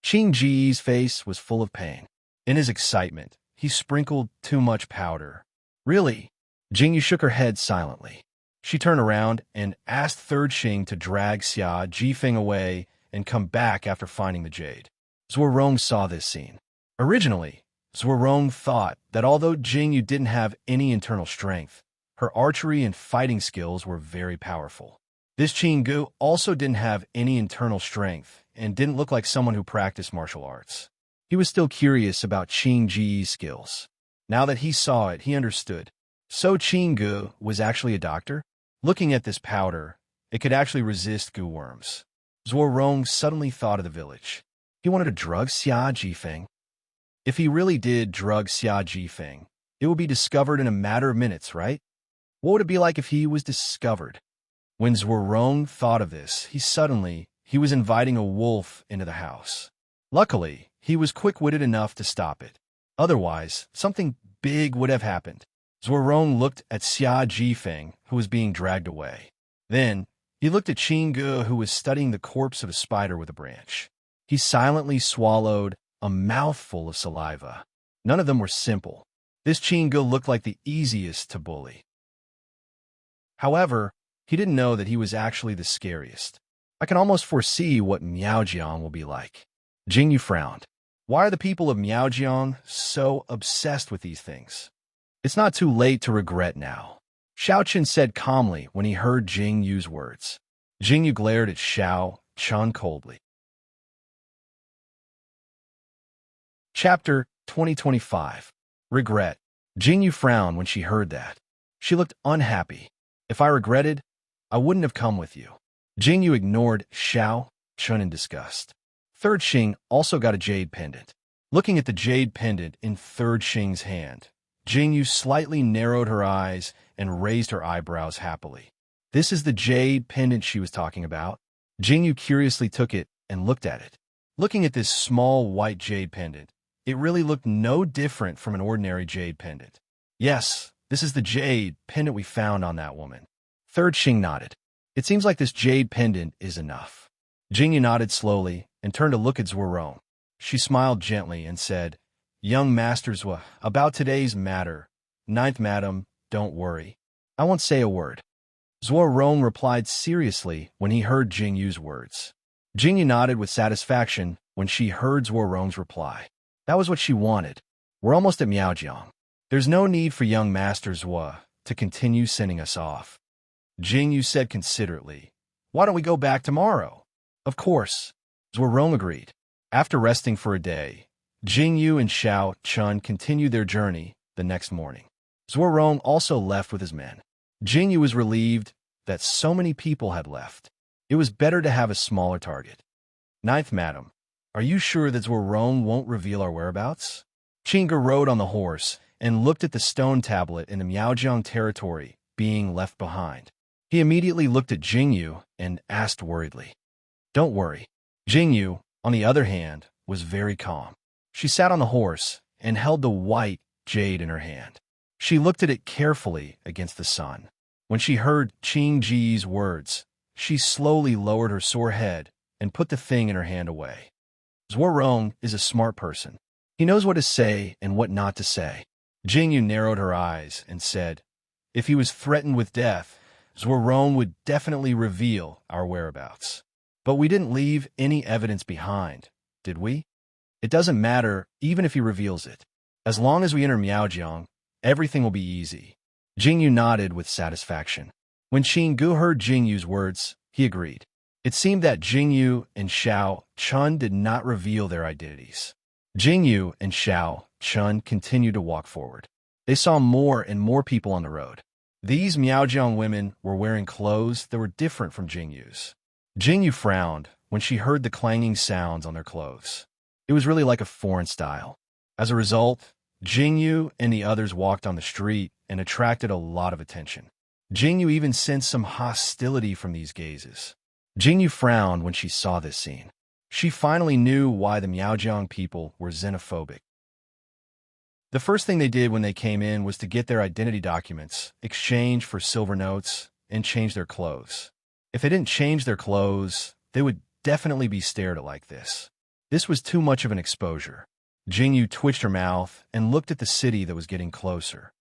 Qing Ji's face was full of pain. In his excitement, he sprinkled too much powder. Really? Jing Yu shook her head silently. She turned around and asked 3rd Xing to drag Xia Jifeng away and come back after finding the jade. Zhuorong saw this scene. Originally, Zhuorong thought that although Jing Yu didn't have any internal strength, her archery and fighting skills were very powerful. This Qing Ge also didn't have any internal strength and didn't look like someone who practiced martial arts. He was still curious about Qing Ji's skills. Now that he saw it, he understood. So Qing Ge was actually a doctor? Looking at this powder, it could actually resist goo worms. Zhuorong suddenly thought of the village. He wanted to drug Xia Jifeng. If he really did drug Xia Jifeng, it would be discovered in a matter of minutes, right? What would it be like if he was discovered? When Zhuorong thought of this, he was inviting a wolf into the house. Luckily, he was quick-witted enough to stop it. Otherwise, something big would have happened. Zhuorong looked at Xia Jifeng, who was being dragged away. Then, He looked at Qingge, who was studying the corpse of a spider with a branch. He silently swallowed a mouthful of saliva. None of them were simple. This Qingge looked like the easiest to bully. However, he didn't know that he was actually the scariest. I can almost foresee what Miaojiang will be like. Jingyu frowned. Why are the people of Miaojiang so obsessed with these things? It's not too late to regret now, Xiaoqun said calmly when he heard Jingyu's words. Jingyu glared at Xiaoqun coldly. Chapter 2025. Regret. Jingyu frowned when she heard that. She looked unhappy. If I regretted, I wouldn't have come with you. Jingyu ignored Xiaoqun in disgust. Third Xing also got a jade pendant. Looking at the jade pendant in Third Xing's hand, Jingyu slightly narrowed her eyes and raised her eyebrows happily. This is the jade pendant she was talking about. Jingyu curiously took it and looked at it. Looking at this small white jade pendant, it really looked no different from an ordinary jade pendant. Yes, this is the jade pendant we found on that woman. Third Xing nodded. It seems like this jade pendant is enough. Jingyu nodded slowly and turned to look at Zuorong. She smiled gently and said, Young masters, about today's matter. Ninth madam, don't worry. I won't say a word. Zuorong replied seriously when he heard Jingyu's words. Jingyu nodded with satisfaction when she heard Zuorong's reply. That was what she wanted. We're almost at Miaojiang. There's no need for young Master Zhuo to continue sending us off. Jingyu said considerately, Why don't we go back tomorrow? Of course. Zuorong agreed. After resting for a day, Jingyu and Xiaoqun continued their journey the next morning. Zuorong also left with his men. Jingyu was relieved that so many people had left. It was better to have a smaller target. Ninth madam, are you sure that Zuorong won't reveal our whereabouts? Qingge rode on the horse and looked at the stone tablet in the Miaojiang territory being left behind. He immediately looked at Jingyu and asked worriedly. Don't worry. Jingyu, on the other hand, was very calm. She sat on the horse and held the white jade in her hand. She looked at it carefully against the sun. When she heard Qingji's words, she slowly lowered her sore head and put the thing in her hand away. Zuorong is a smart person. He knows what to say and what not to say. Jingyu narrowed her eyes and said, If he was threatened with death, Zuorong would definitely reveal our whereabouts. But we didn't leave any evidence behind, did we? It doesn't matter even if he reveals it. As long as we enter Miaojiang, everything will be easy. Jingyu nodded with satisfaction. When Qingge heard Jingyu's words, he agreed. It seemed that Jingyu and Xiaoqun did not reveal their identities. Jingyu and Xiaoqun continued to walk forward. They saw more and more people on the road. These Miaojiang women were wearing clothes that were different from Jingyu's. Jingyu frowned when she heard the clanging sounds on their clothes. It was really like a foreign style. As a result, Jingyu and the others walked on the street and attracted a lot of attention. Jingyu even sensed some hostility from these gazes. Jingyu frowned when she saw this scene. She finally knew why the Miaojiang people were xenophobic. The first thing they did when they came in was to get their identity documents, exchange for silver notes, and change their clothes. If they didn't change their clothes, they would definitely be stared at like this. This was too much of an exposure. Jingyu twitched her mouth and looked at the city that was getting closer.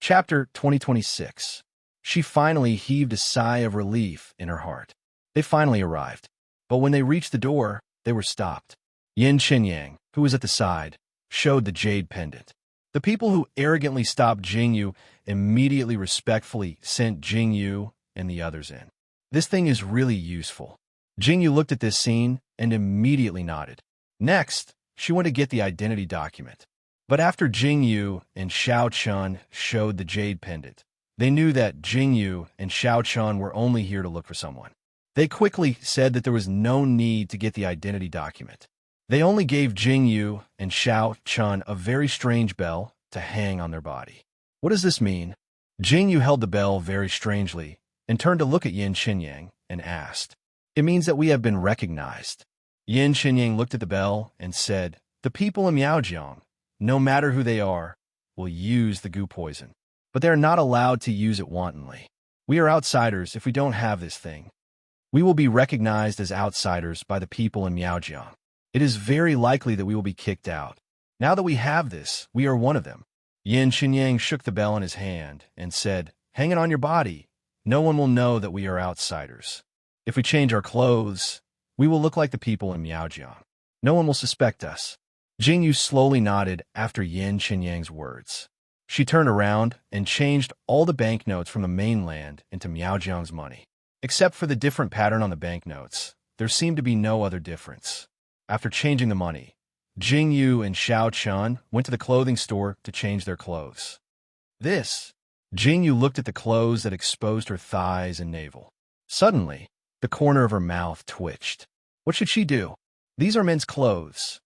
Chapter 2026. She finally heaved a sigh of relief in her heart. They finally arrived. But when they reached the door, they were stopped. Yin Qinyang, who was at the side, showed the jade pendant. The people who arrogantly stopped Jingyu immediately respectfully sent Jingyu and the others in. This thing is really useful. Jingyu looked at this scene and immediately nodded. Next, she went to get the identity document. But after Jingyu and Xiaoqun showed the jade pendant, they knew that Jingyu and Xiaoqun were only here to look for someone. They quickly said that there was no need to get the identity document. They only gave Jingyu and Xiaoqun a very strange bell to hang on their body. What does this mean? Jingyu held the bell very strangely and turned to look at Yin Qinyang and asked, It means that we have been recognized. Yin Qinyang looked at the bell and said, The people in Miaojiang, no matter who they are, will use the goo poison. but they are not allowed to use it wantonly. We are outsiders if we don't have this thing. We will be recognized as outsiders by the people in Miaojiang. It is very likely that we will be kicked out. Now that we have this, we are one of them. Yin Xinyang shook the bell in his hand and said, "Hang it on your body. No one will know that we are outsiders. If we change our clothes, we will look like the people in Miaojiang. No one will suspect us." Jingyu slowly nodded after Yin Xinyang's words. She turned around and changed all the banknotes from the mainland into Miaojiang's money. Except for the different pattern on the banknotes, there seemed to be no other difference. After changing the money, Jingyu and Xiao Chun went to the clothing store to change their clothes. Jingyu looked at the clothes that exposed her thighs and navel. Suddenly, the corner of her mouth twitched. What should she do? These are men's clothes.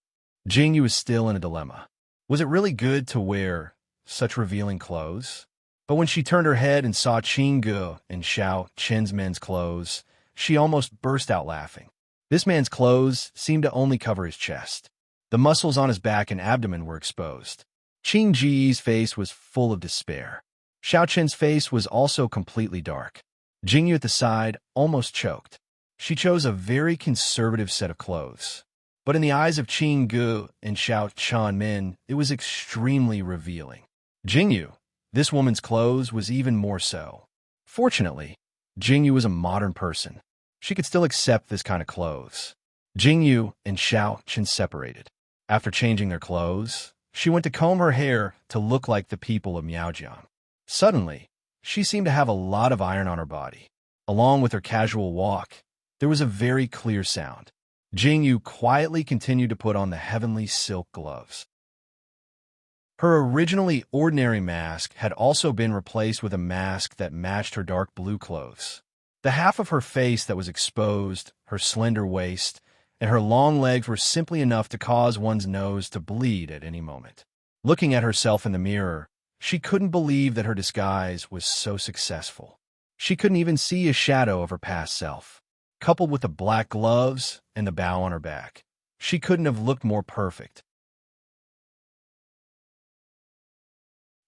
Jingyu was still in a dilemma. Was it really good to wear such revealing clothes? But when she turned her head and saw Qingge and Xiao Chen's men's clothes, she almost burst out laughing. This man's clothes seemed to only cover his chest. The muscles on his back and abdomen were exposed. Qingji's face was full of despair. Xiao Chen's face was also completely dark. Jingyu at the side almost choked. She chose a very conservative set of clothes. But in the eyes of Qingge and Xiao Chanmin, it was extremely revealing. Jingyu, this woman's clothes was even more so. Fortunately, Jingyu was a modern person. She could still accept this kind of clothes. Jingyu and Xiao Chen separated. After changing their clothes, she went to comb her hair to look like the people of Miaojiang. Suddenly, she seemed to have a lot of iron on her body. Along with her casual walk, there was a very clear sound. Jingyu quietly continued to put on the heavenly silk gloves. Her originally ordinary mask had also been replaced with a mask that matched her dark blue clothes. The half of her face that was exposed, her slender waist, and her long legs were simply enough to cause one's nose to bleed at any moment. Looking at herself in the mirror, she couldn't believe that her disguise was so successful. She couldn't even see a shadow of her past self. Coupled with the black gloves and the bow on her back, she couldn't have looked more perfect.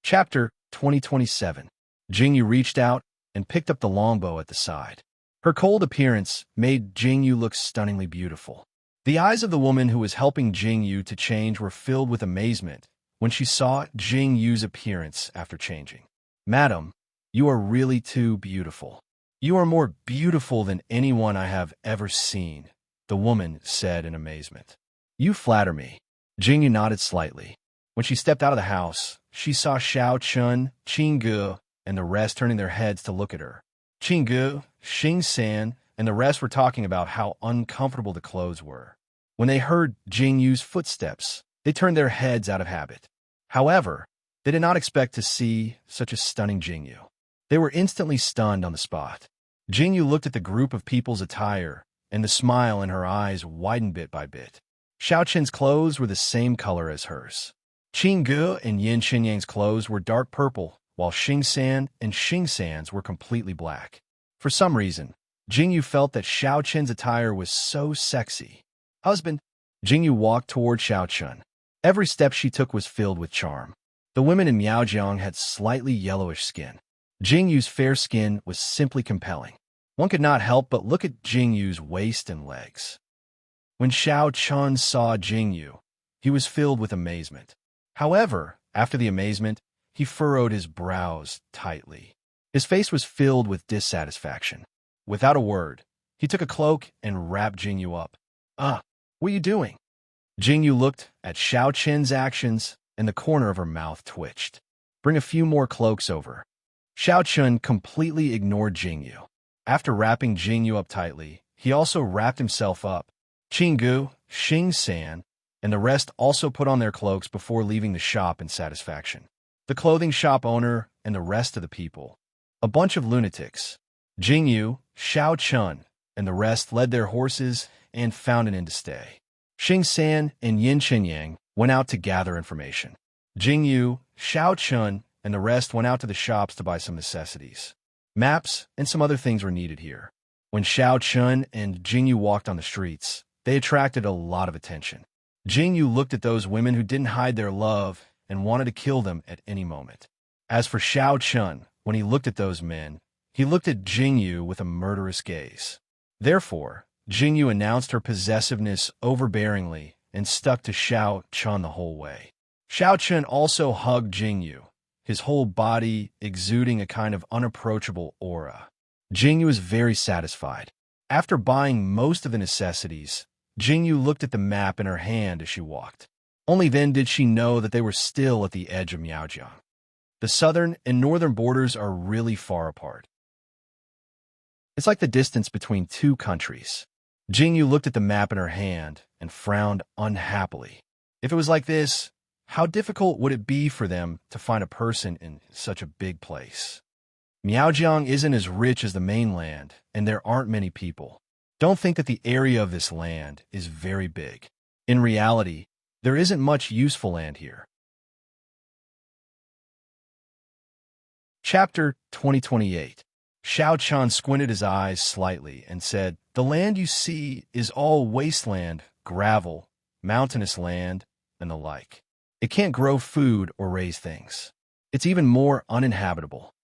Chapter 2027. Jingyu reached out and picked up the longbow at the side. Her cold appearance made Jingyu look stunningly beautiful. The eyes of the woman who was helping Jingyu to change were filled with amazement when she saw Jingyu's appearance after changing. "Madam, you are really too beautiful. You are more beautiful than anyone I have ever seen," the woman said in amazement. "You flatter me." Jingyu nodded slightly. When she stepped out of the house, she saw Xiao Chun, Qingge, and the rest turning their heads to look at her. Qingge, Xing San, and the rest were talking about how uncomfortable the clothes were. When they heard Jingyu's footsteps, they turned their heads out of habit. However, they did not expect to see such a stunning Jingyu. They were instantly stunned on the spot. Jingyu looked at the group of people's attire, and the smile in her eyes widened bit by bit. Xiao Chen's clothes were the same color as hers. Qingge and Yin Xinyang's clothes were dark purple, while Xing San and Xing San's were completely black. For some reason, Jingyu felt that Xiao Chen's attire was so sexy. "Husband," Jingyu walked toward Xiao Chen. Every step she took was filled with charm. The women in Miaojiang had slightly yellowish skin. Jingyu's fair skin was simply compelling. One could not help but look at Jingyu's waist and legs. When Xiao Chun saw Jingyu, he was filled with amazement. However, after the amazement, he furrowed his brows tightly. His face was filled with dissatisfaction. Without a word, he took a cloak and wrapped Jingyu up. What are you doing?" Jingyu looked at Xiao Chen's actions, and the corner of her mouth twitched. "Bring a few more cloaks over." Xiao Chun completely ignored Jingyu. After wrapping Jingyu up tightly, he also wrapped himself up. Qingge, Xing San, and the rest also put on their cloaks before leaving the shop in satisfaction. The clothing shop owner and the rest of the people, a bunch of lunatics. Jingyu, Xiao Chun, and the rest led their horses and found an inn to stay. Xing San and Yin Qinyang went out to gather information. Jingyu, Xiao Chun, and the rest went out to the shops to buy some necessities. Maps and some other things were needed here. When Xiao Chun and Jingyu walked on the streets, they attracted a lot of attention. Jingyu looked at those women who didn't hide their love and wanted to kill them at any moment. As for Xiao Chun, when he looked at those men, he looked at Jingyu with a murderous gaze. Therefore, Jingyu announced her possessiveness overbearingly and stuck to Xiao Chun the whole way. Xiao Chun also hugged Jingyu, his whole body exuding a kind of unapproachable aura. Jingyu was very satisfied. After buying most of the necessities, Jingyu looked at the map in her hand as she walked. Only then did she know that they were still at the edge of Miaojiang. The southern and northern borders are really far apart. It's like the distance between two countries. Jingyu looked at the map in her hand and frowned unhappily. If it was like this, how difficult would it be for them to find a person in such a big place? Miaojiang isn't as rich as the mainland, and there aren't many people. Don't think that the area of this land is very big. In reality, there isn't much useful land here. Chapter 2028. Xiao Chan squinted his eyes slightly and said, "The land you see is all wasteland, gravel, mountainous land, and the like. It can't grow food or raise things. It's even more uninhabitable.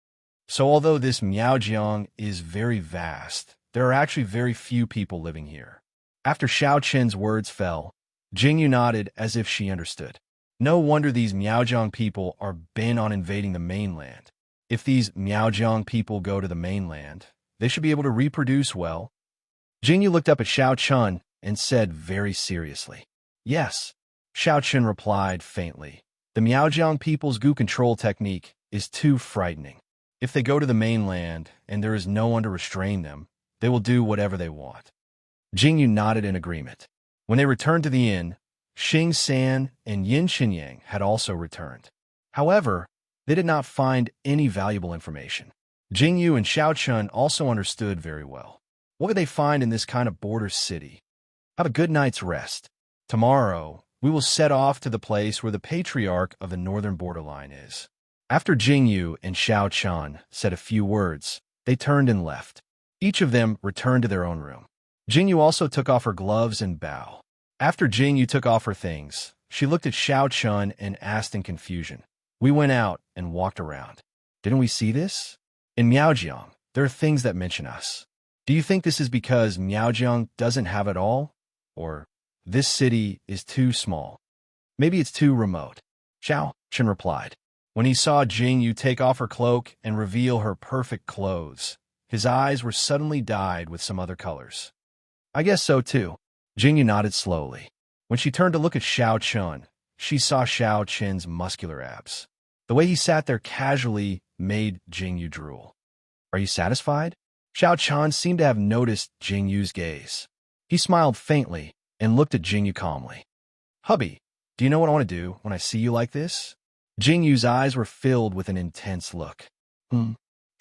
So although this Miaojiang is very vast, there are actually very few people living here." After Xiao Chen's words fell, Jingyu nodded as if she understood. No wonder these Miaojiang people are bent on invading the mainland. If these Miaojiang people go to the mainland, they should be able to reproduce well. Jingyu looked up at Xiao Chun and said very seriously, "Yes." Xiao Chun replied faintly, "The Miaojiang people's goo control technique is too frightening. If they go to the mainland and there is no one to restrain them, they will do whatever they want." Jingyu nodded in agreement. When they returned to the inn, Xing San and Yin Qinyang had also returned. However, they did not find any valuable information. Jingyu and Xiao Chun also understood very well. What could they find in this kind of border city? Have a good night's rest. Tomorrow, we will set off to the place where the patriarch of the northern borderline is. After Jingyu and Xiao Chun said a few words, they turned and left. Each of them returned to their own room. Jingyu also took off her gloves and bowed. After Jingyu took off her things, she looked at Xiao Chun and asked in confusion, "We went out and walked around. Didn't we see this? In Miaojiang, there are things that mention us. Do you think this is because Miaojiang doesn't have it all? Or this city is too small? Maybe it's too remote?" Xiao Chun replied. When he saw Jingyu take off her cloak and reveal her perfect clothes, his eyes were suddenly dyed with some other colors. "I guess so too." Jingyu nodded slowly. When she turned to look at Xiao Chun, she saw Xiao Chen's muscular abs. The way he sat there casually made Jingyu drool. "Are you satisfied?" Xiao Chun seemed to have noticed Jingyu's gaze. He smiled faintly and looked at Jingyu calmly. "Hubby, do you know what I want to do when I see you like this?" Jingyu's eyes were filled with an intense look.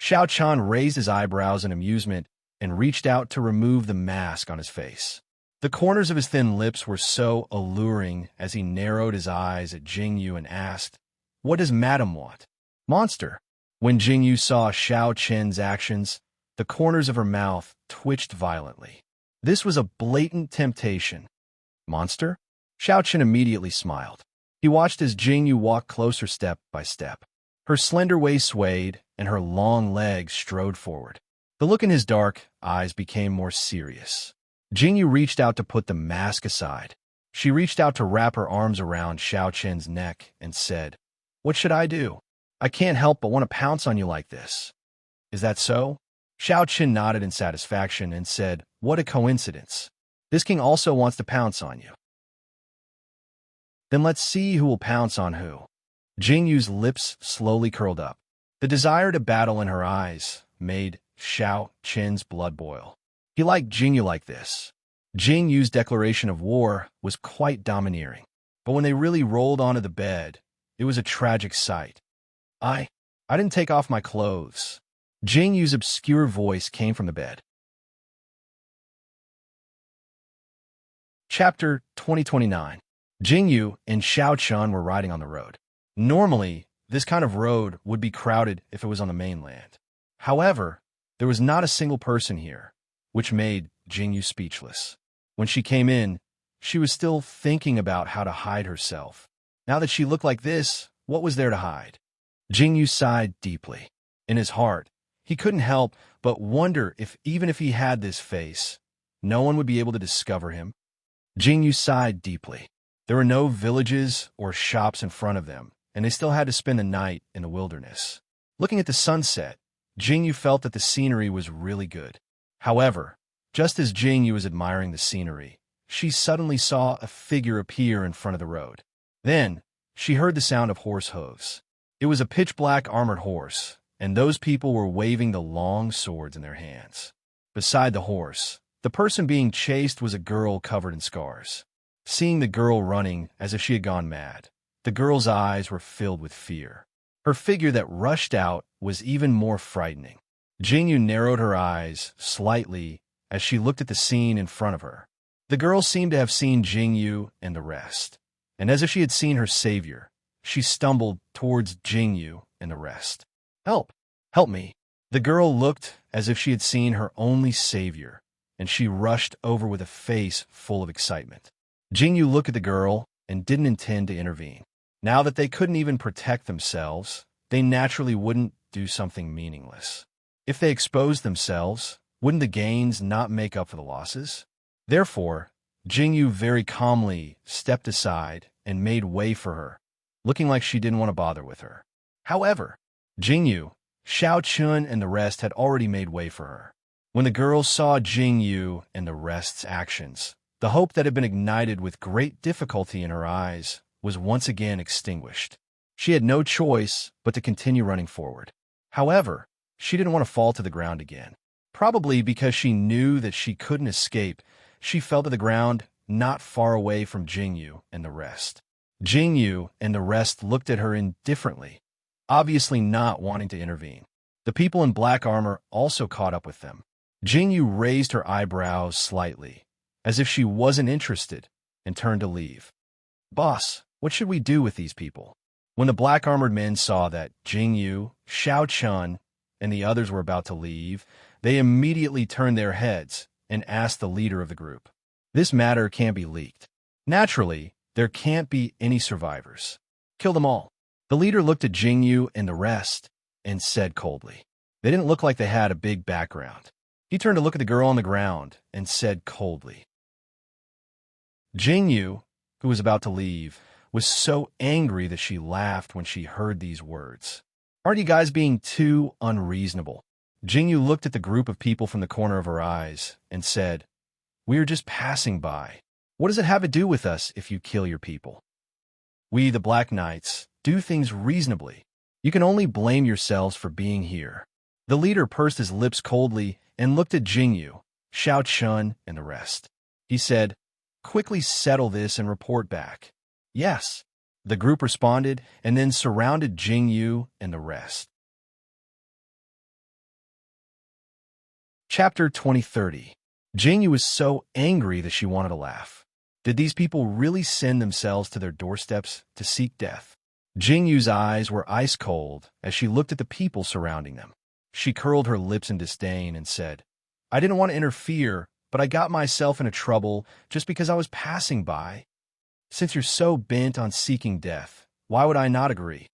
Xiao Chun raised his eyebrows in amusement and reached out to remove the mask on his face. The corners of his thin lips were so alluring as he narrowed his eyes at Jingyu and asked, "What does Madam want?" "Monster." When Jingyu saw Xiao Chen's actions, the corners of her mouth twitched violently. This was a blatant temptation. "Monster?" Xiao Chen immediately smiled. He watched as Jingyu walked closer step by step. Her slender waist swayed, and her long legs strode forward. The look in his dark eyes became more serious. Jingyu reached out to put the mask aside. She reached out to wrap her arms around Xiao Chen's neck and said, "What should I do? I can't help but want to pounce on you like this." "Is that so?" Xiao Chen nodded in satisfaction and said, "What a coincidence. This king also wants to pounce on you." "Then let's see who will pounce on who." Jingyu's lips slowly curled up. The desire to battle in her eyes made Xiao Chen's blood boil. He liked Jingyu like this. Jingyu's declaration of war was quite domineering. But when they really rolled onto the bed, it was a tragic sight. I didn't take off my clothes." Jingyu's obscure voice came from the bed. Chapter 2029. Jingyu and Xiao Chun were riding on the road. Normally, this kind of road would be crowded if it was on the mainland. However, there was not a single person here, which made Jingyu speechless. When she came in, she was still thinking about how to hide herself. Now that she looked like this, what was there to hide? Jingyu sighed deeply. In his heart, he couldn't help but wonder if even if he had this face, no one would be able to discover him. Jingyu sighed deeply. There were no villages or shops in front of them, and they still had to spend the night in the wilderness. Looking at the sunset, Jingyu felt that the scenery was really good. However, just as Jingyu was admiring the scenery, she suddenly saw a figure appear in front of the road. Then, she heard the sound of horse hooves. It was a pitch-black armored horse, and those people were waving the long swords in their hands. Beside the horse, the person being chased was a girl covered in scars. Seeing the girl running as if she had gone mad, the girl's eyes were filled with fear. Her figure that rushed out was even more frightening. Jingyu narrowed her eyes slightly as she looked at the scene in front of her. The girl seemed to have seen Jingyu and the rest, and as if she had seen her savior, she stumbled towards Jingyu and the rest. "Help! Help me!" The girl looked as if she had seen her only savior, and she rushed over with a face full of excitement. Jingyu looked at the girl and didn't intend to intervene. Now that they couldn't even protect themselves, they naturally wouldn't do something meaningless. If they exposed themselves, wouldn't the gains not make up for the losses? Therefore, Jingyu very calmly stepped aside and made way for her, looking like she didn't want to bother with her. However, Jingyu, Xiao Chun, and the rest had already made way for her. When the girl saw Jingyu and the rest's actions, the hope that had been ignited with great difficulty in her eyes was once again extinguished. She had no choice but to continue running forward. However, she didn't want to fall to the ground again. Probably because she knew that she couldn't escape, she fell to the ground not far away from Jingyu and the rest. Jingyu and the rest looked at her indifferently, obviously not wanting to intervene. The people in black armor also caught up with them. Jingyu raised her eyebrows slightly, as if she wasn't interested, and turned to leave. "Boss, what should we do with these people?" When the black-armored men saw that Jingyu, Xiao Chun, and the others were about to leave, they immediately turned their heads and asked the leader of the group. "This matter can't be leaked. Naturally, there can't be any survivors. Kill them all." The leader looked at Jingyu and the rest and said coldly. They didn't look like they had a big background. He turned to look at the girl on the ground and said coldly. Jingyu, who was about to leave, was so angry that she laughed when she heard these words. "Aren't you guys being too unreasonable?" Jingyu looked at the group of people from the corner of her eyes and said, "We are just passing by. What does it have to do with us if you kill your people? We, the Black Knights, do things reasonably. You can only blame yourselves for being here." The leader pursed his lips coldly and looked at Jingyu, Xiao Chun, and the rest. He said, "Quickly settle this and report back." "Yes." The group responded and then surrounded Jingyu and the rest. Chapter 2030. Jingyu was so angry that she wanted to laugh. Did these people really send themselves to their doorsteps to seek death? Jingyu's eyes were ice cold as she looked at the people surrounding them. She curled her lips in disdain and said, "I didn't want to interfere, but I got myself into trouble just because I was passing by. Since you're so bent on seeking death, why would I not agree?"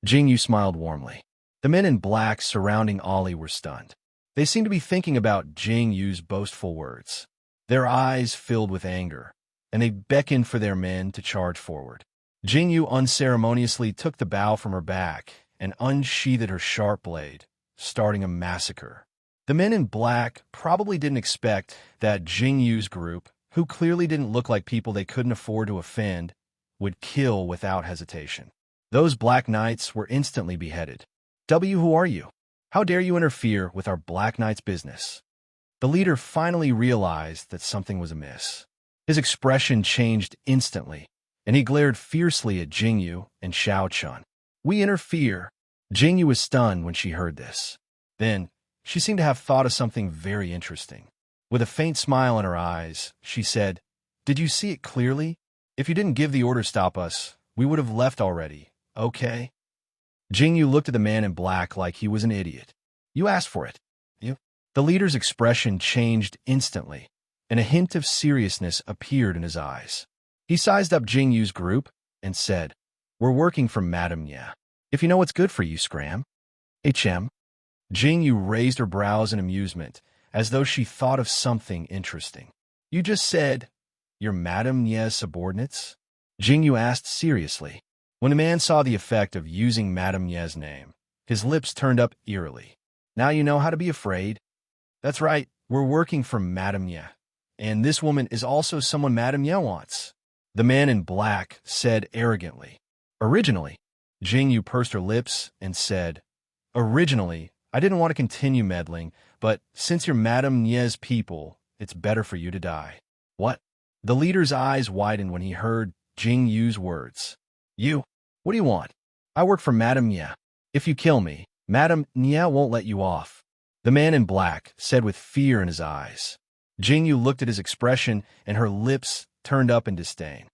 Jingyu smiled warmly. The men in black surrounding Ollie were stunned. They seemed to be thinking about Jingyu's boastful words. Their eyes filled with anger, and they beckoned for their men to charge forward. Jingyu unceremoniously took the bow from her back and unsheathed her sharp blade, starting a massacre. The men in black probably didn't expect that Jingyu's group, who clearly didn't look like people they couldn't afford to offend, would kill without hesitation. Those Black Knights were instantly beheaded. Who are you? How dare you interfere with our Black Knight's business?" The leader finally realized that something was amiss. His expression changed instantly, and he glared fiercely at Jingyu and Xiao Chun. "We interfere." Jingyu was stunned when she heard this. Then, she seemed to have thought of something very interesting. With a faint smile in her eyes, she said, "Did you see it clearly? If you didn't give the order to stop us, we would have left already, okay?" Jingyu looked at the man in black like he was an idiot. "You asked for it." The leader's expression changed instantly, and a hint of seriousness appeared in his eyes. He sized up Jingyu's group and said, "We're working for Madame Nya. If you know what's good for you, Scram. HM. Jingyu raised her brows in amusement, as though she thought of something interesting. You just said, you're Madame Nie's subordinates? Jingyu asked seriously. When the man saw the effect of using Madame Nie's name, his lips turned up eerily. Now you know how to be afraid. That's right, we're working for Madame Nie, and this woman is also someone Madame Nie wants. The man in black said arrogantly. Originally, Jingyu pursed her lips and said, Originally, I didn't want to continue meddling, but since you're Madame Nie's people, it's better for you to die. What? The leader's eyes widened when he heard Jingyu's words. You? What do you want? I work for Madame Nie. If you kill me, Madame Nie won't let you off. The man in black said with fear in his eyes. Jingyu looked at his expression, and her lips turned up in disdain.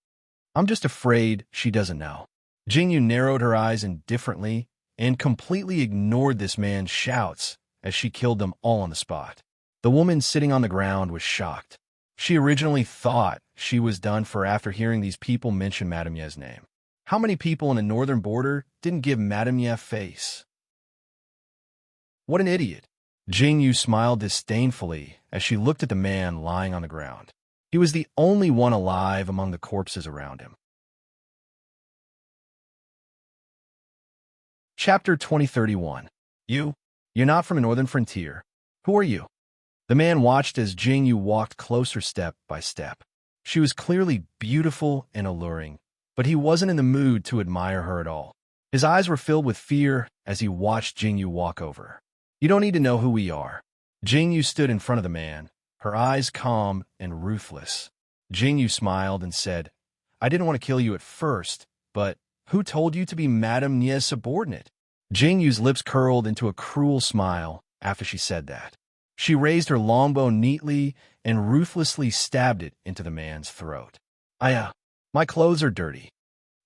I'm just afraid she doesn't know. Jingyu narrowed her eyes indifferently and completely ignored this man's shouts as she killed them all on the spot. The woman sitting on the ground was shocked. She originally thought she was done for after hearing these people mention Madame Nie's name. How many people in the northern border didn't give Madame Nie face? What an idiot. Jingyu smiled disdainfully as she looked at the man lying on the ground. He was the only one alive among the corpses around him. Chapter 2031. You're not from the northern frontier. Who are you? The man watched as Jingyu walked closer step by step. She was clearly beautiful and alluring, but he wasn't in the mood to admire her at all. His eyes were filled with fear as he watched Jingyu walk over. You don't need to know who we are. Jingyu stood in front of the man, her eyes calm and ruthless. Jingyu smiled and said, I didn't want to kill you at first, but who told you to be Madame Nie's subordinate? Jingyu's lips curled into a cruel smile after she said that. She raised her longbow neatly and ruthlessly stabbed it into the man's throat. My clothes are dirty.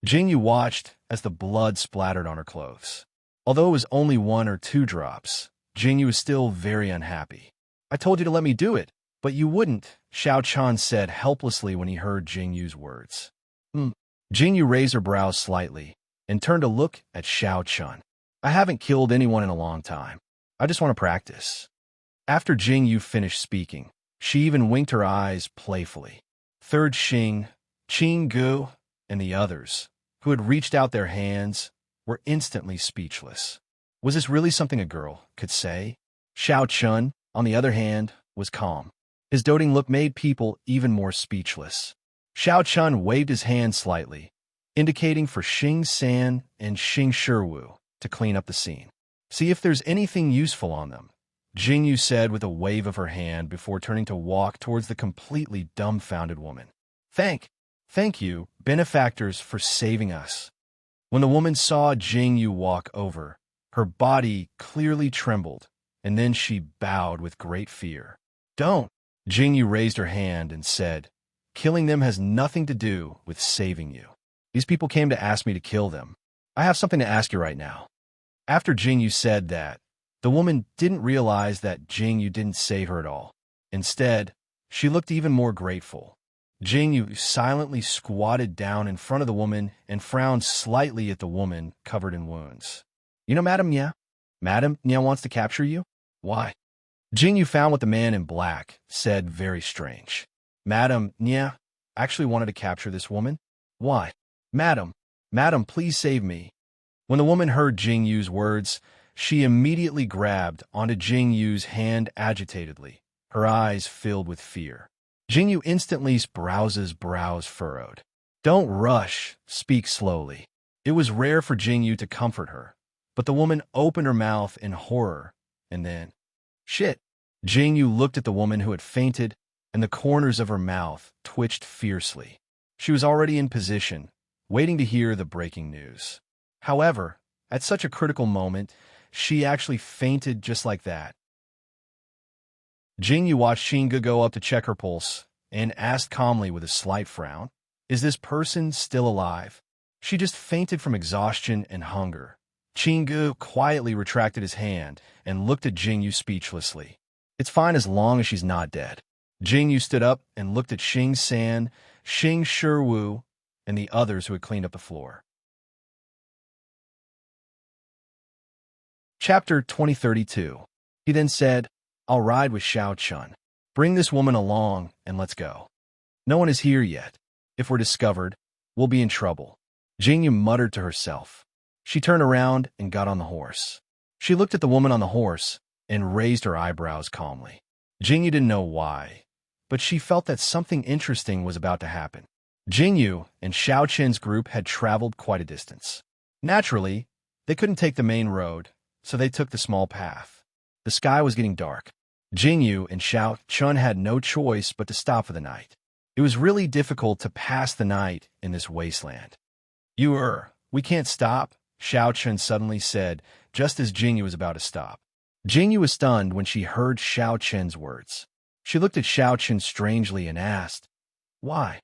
Jingyu watched as the blood splattered on her clothes. Although it was only 1 or 2 drops, Jingyu was still very unhappy. I told you to let me do it, but you wouldn't, Xiao Chan said helplessly when he heard Jingyu's words. Jingyu raised her brows slightly and turned to look at Xiao Chan. I haven't killed anyone in a long time. I just want to practice. After Jingyu finished speaking, she even winked her eyes playfully. Third Xing, Qing Gu, and the others, who had reached out their hands, were instantly speechless. Was this really something a girl could say? Xiao Chun, on the other hand, was calm. His doting look made people even more speechless. Xiao Chun waved his hand slightly, indicating for Xing San and Xing Shiwu to clean up the scene. See if there's anything useful on them, Jingyu said with a wave of her hand before turning to walk towards the completely dumbfounded woman. Thank you, benefactors, for saving us. When the woman saw Jingyu walk over, her body clearly trembled, and then she bowed with great fear. Don't! Jingyu raised her hand and said, Killing them has nothing to do with saving you. These people came to ask me to kill them. I have something to ask you right now. After Jingyu said that, the woman didn't realize that Jingyu didn't save her at all. Instead, she looked even more grateful. Jingyu silently squatted down in front of the woman and frowned slightly at the woman covered in wounds. You know, Madame Nie? Madame Nie wants to capture you? Why? Jingyu found what the man in black said very strange. Madame Nie actually wanted to capture this woman? Why? Madam, please save me. When the woman heard Jingyu's words, she immediately grabbed onto Jingyu's hand agitatedly, her eyes filled with fear. Jingyu instantly's brows furrowed. Don't rush, speak slowly. It was rare for Jingyu to comfort her, but the woman opened her mouth in horror, and then, shit! Jingyu looked at the woman who had fainted, and the corners of her mouth twitched fiercely. She was already in position, waiting to hear the breaking news. However, at such a critical moment, she actually fainted just like that. Jingyu watched Xingge go up to check her pulse and asked calmly with a slight frown, Is this person still alive? She just fainted from exhaustion and hunger. Xingge quietly retracted his hand and looked at Jingyu speechlessly. It's fine as long as she's not dead. Jingyu stood up and looked at Xing San, Xing Shiwu, and the others who had cleaned up the floor. Chapter 2032. He then said, I'll ride with Xiao Chun. Bring this woman along and let's go. No one is here yet. If we're discovered, we'll be in trouble. Jingyu muttered to herself. She turned around and got on the horse. She looked at the woman on the horse and raised her eyebrows calmly. Jingyu didn't know why, but she felt that something interesting was about to happen. Jingyu and Xiao Chen's group had traveled quite a distance. Naturally, they couldn't take the main road, so they took the small path. The sky was getting dark. Jingyu and Xiao Chun had no choice but to stop for the night. It was really difficult to pass the night in this wasteland. We can't stop, Xiao Chun suddenly said, just as Jingyu was about to stop. Jingyu was stunned when she heard Xiao Chen's words. She looked at Xiao Chen strangely and asked, Why?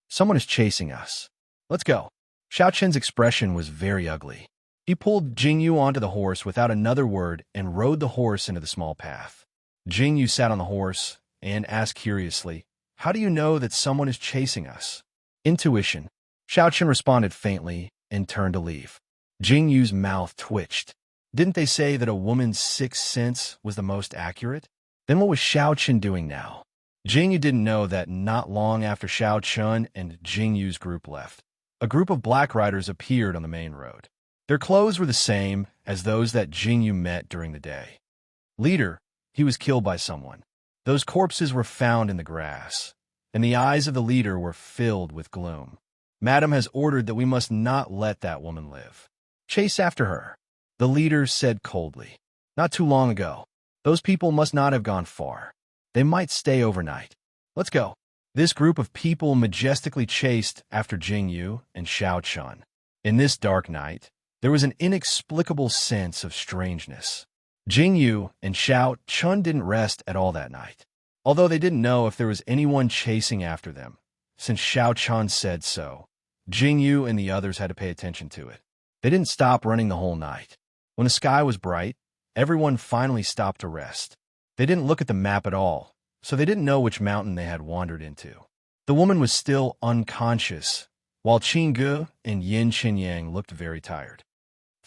Someone is chasing us. Let's go. Xiao Chen's expression was very ugly. He pulled Jingyu onto the horse without another word and rode the horse into the small path. Jingyu sat on the horse and asked curiously, How do you know that someone is chasing us? Intuition. Xiao Chen responded faintly and turned to leave. Jingyu's mouth twitched. Didn't they say that a woman's sixth sense was the most accurate? Then what was Xiao Chen doing now? Jingyu didn't know that not long after Xiao Chun and Jingyu's group left, a group of black riders appeared on the main road. Their clothes were the same as those that Jingyu met during the day. Leader, he was killed by someone. Those corpses were found in the grass, and the eyes of the leader were filled with gloom. Madam has ordered that we must not let that woman live. Chase after her, the leader said coldly. Not too long ago. Those people must not have gone far. They might stay overnight. Let's go. This group of people majestically chased after Jingyu and Xiao Chun. In this dark night, there was an inexplicable sense of strangeness. Jingyu and Xiao Chun didn't rest at all that night, although they didn't know if there was anyone chasing after them. Since Xiao Chun said so, Jingyu and the others had to pay attention to it. They didn't stop running the whole night. When the sky was bright, everyone finally stopped to rest. They didn't look at the map at all, so they didn't know which mountain they had wandered into. The woman was still unconscious, while Qingge and Yin Qinyang looked very tired.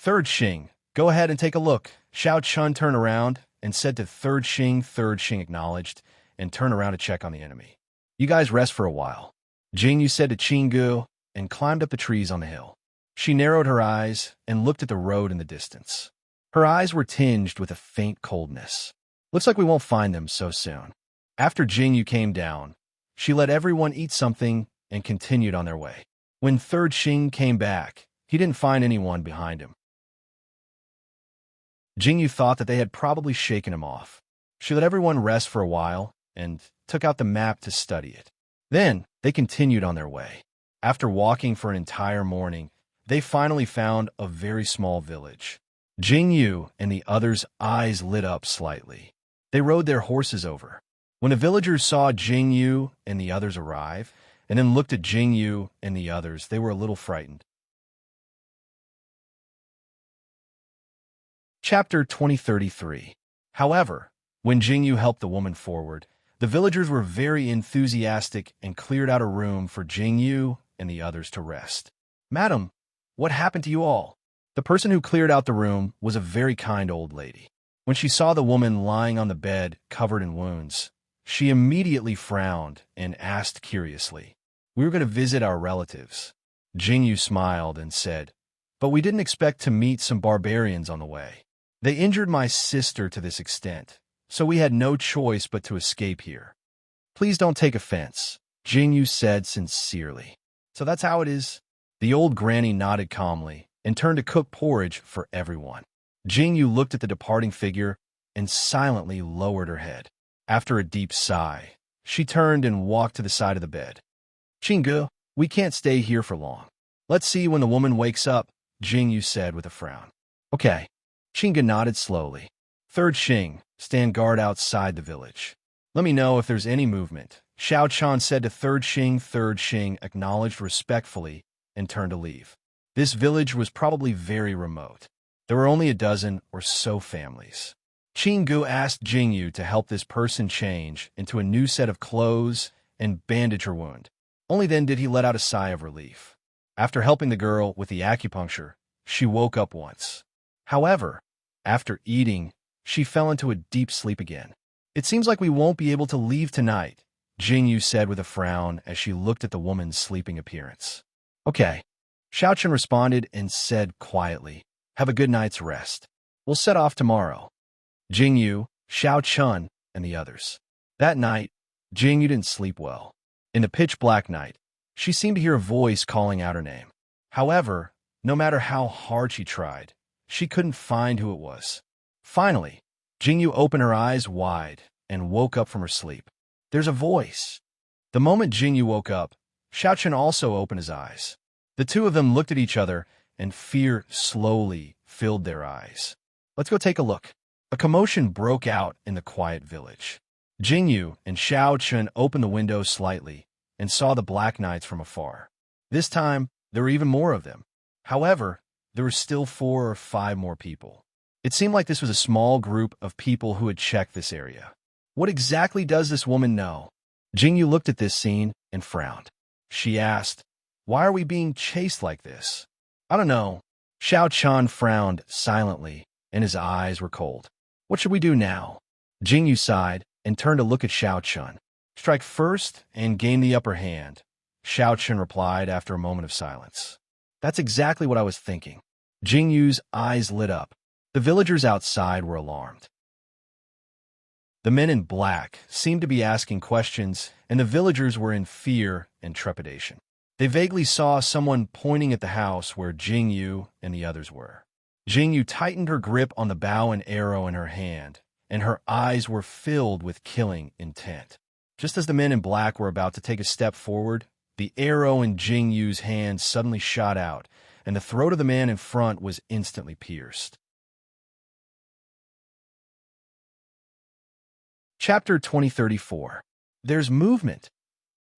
Third Xing, go ahead and take a look. Xiao Chun turned around and said to Third Xing. Third Xing acknowledged and turned around to check on the enemy. You guys rest for a while. Jingyu said to Qingge and climbed up the trees on the hill. She narrowed her eyes and looked at the road in the distance. Her eyes were tinged with a faint coldness. Looks like we won't find them so soon. After Jingyu came down, she let everyone eat something and continued on their way. When Third Xing came back, he didn't find anyone behind him. Jingyu thought that they had probably shaken him off. She let everyone rest for a while and took out the map to study it. Then they continued on their way. After walking for an entire morning, they finally found a very small village. Jingyu and the others' eyes lit up slightly. They rode their horses over. When the villagers saw Jingyu and the others arrive, and then looked at Jingyu and the others, they were a little frightened. Chapter 2033. However, when Jingyu helped the woman forward, the villagers were very enthusiastic and cleared out a room for Jingyu and the others to rest. Madam, what happened to you all? The person who cleared out the room was a very kind old lady. When she saw the woman lying on the bed covered in wounds, she immediately frowned and asked curiously, We were going to visit our relatives. Jingyu smiled and said, But we didn't expect to meet some barbarians on the way. They injured my sister to this extent, so we had no choice but to escape here. Please don't take offense, Jingyu said sincerely. So that's how it is? The old granny nodded calmly and turned to cook porridge for everyone. Jingyu looked at the departing figure and silently lowered her head. After a deep sigh, she turned and walked to the side of the bed. Qingge, we can't stay here for long. Let's see when the woman wakes up, Jingyu said with a frown. Okay. Qingge nodded slowly. Third Xing, stand guard outside the village. Let me know if there's any movement, Xiao Chun said to Third Xing. Third Xing acknowledged respectfully and turned to leave. This village was probably very remote. There were only a dozen or so families. Qingge asked Jingyu to help this person change into a new set of clothes and bandage her wound. Only then did he let out a sigh of relief. After helping the girl with the acupuncture, she woke up once. However, After eating, she fell into a deep sleep again. It seems like we won't be able to leave tonight, Jingyu said with a frown as she looked at the woman's sleeping appearance. Okay. Xiaochen responded and said quietly, have a good night's rest. We'll set off tomorrow. Jingyu, Xiaochen, and the others. That night, Jingyu didn't sleep well. In the pitch-black night, she seemed to hear a voice calling out her name. However, no matter how hard she tried, she couldn't find who it was. Finally, Jingyu opened her eyes wide and woke up from her sleep. There's a voice. The moment Jingyu woke up, Xiaochen also opened his eyes. The two of them looked at each other, and fear slowly filled their eyes. Let's go take a look. A commotion broke out in the quiet village. Jingyu and Xiaochen opened the window slightly and saw the Black Knights from afar. This time, there were even more of them. However, there were still 4 or 5 more people. It seemed like this was a small group of people who had checked this area. What exactly does this woman know? Jingyu looked at this scene and frowned. She asked, why are we being chased like this? I don't know. Xiaochen frowned silently, and his eyes were cold. What should we do now? Jingyu sighed and turned to look at Xiaochen. Strike first and gain the upper hand, Xiaochen replied after a moment of silence. That's exactly what I was thinking. Jingyu's eyes lit up. The villagers outside were alarmed. The men in black seemed to be asking questions, and the villagers were in fear and trepidation. They vaguely saw someone pointing at the house where Jingyu and the others were. Jingyu tightened her grip on the bow and arrow in her hand, and her eyes were filled with killing intent. Just as the men in black were about to take a step forward, the arrow in Jingyu's hand suddenly shot out, and the throat of the man in front was instantly pierced. Chapter 2034. There's movement.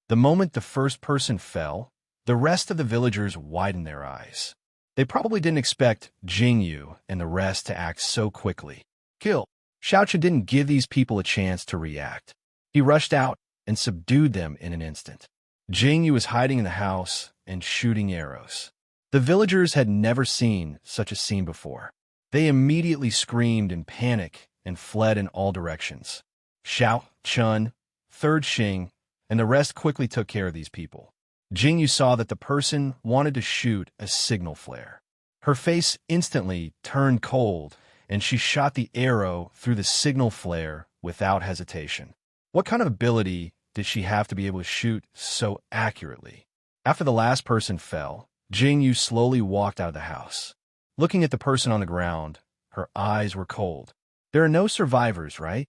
The moment the first person fell, the rest of the villagers widened their eyes. They probably didn't expect Jingyu and the rest to act so quickly. Kill. Xiaochen didn't give these people a chance to react. He rushed out and subdued them in an instant. Jingyu was hiding in the house and shooting arrows. The villagers had never seen such a scene before. They immediately screamed in panic and fled in all directions. Xiao, Chun, Third Xing, and the rest quickly took care of these people. Jingyu saw that the person wanted to shoot a signal flare. Her face instantly turned cold, and she shot the arrow through the signal flare without hesitation. What kind of ability did she have to be able to shoot so accurately? After the last person fell, Jingyu slowly walked out of the house. Looking at the person on the ground, her eyes were cold. There are no survivors, right?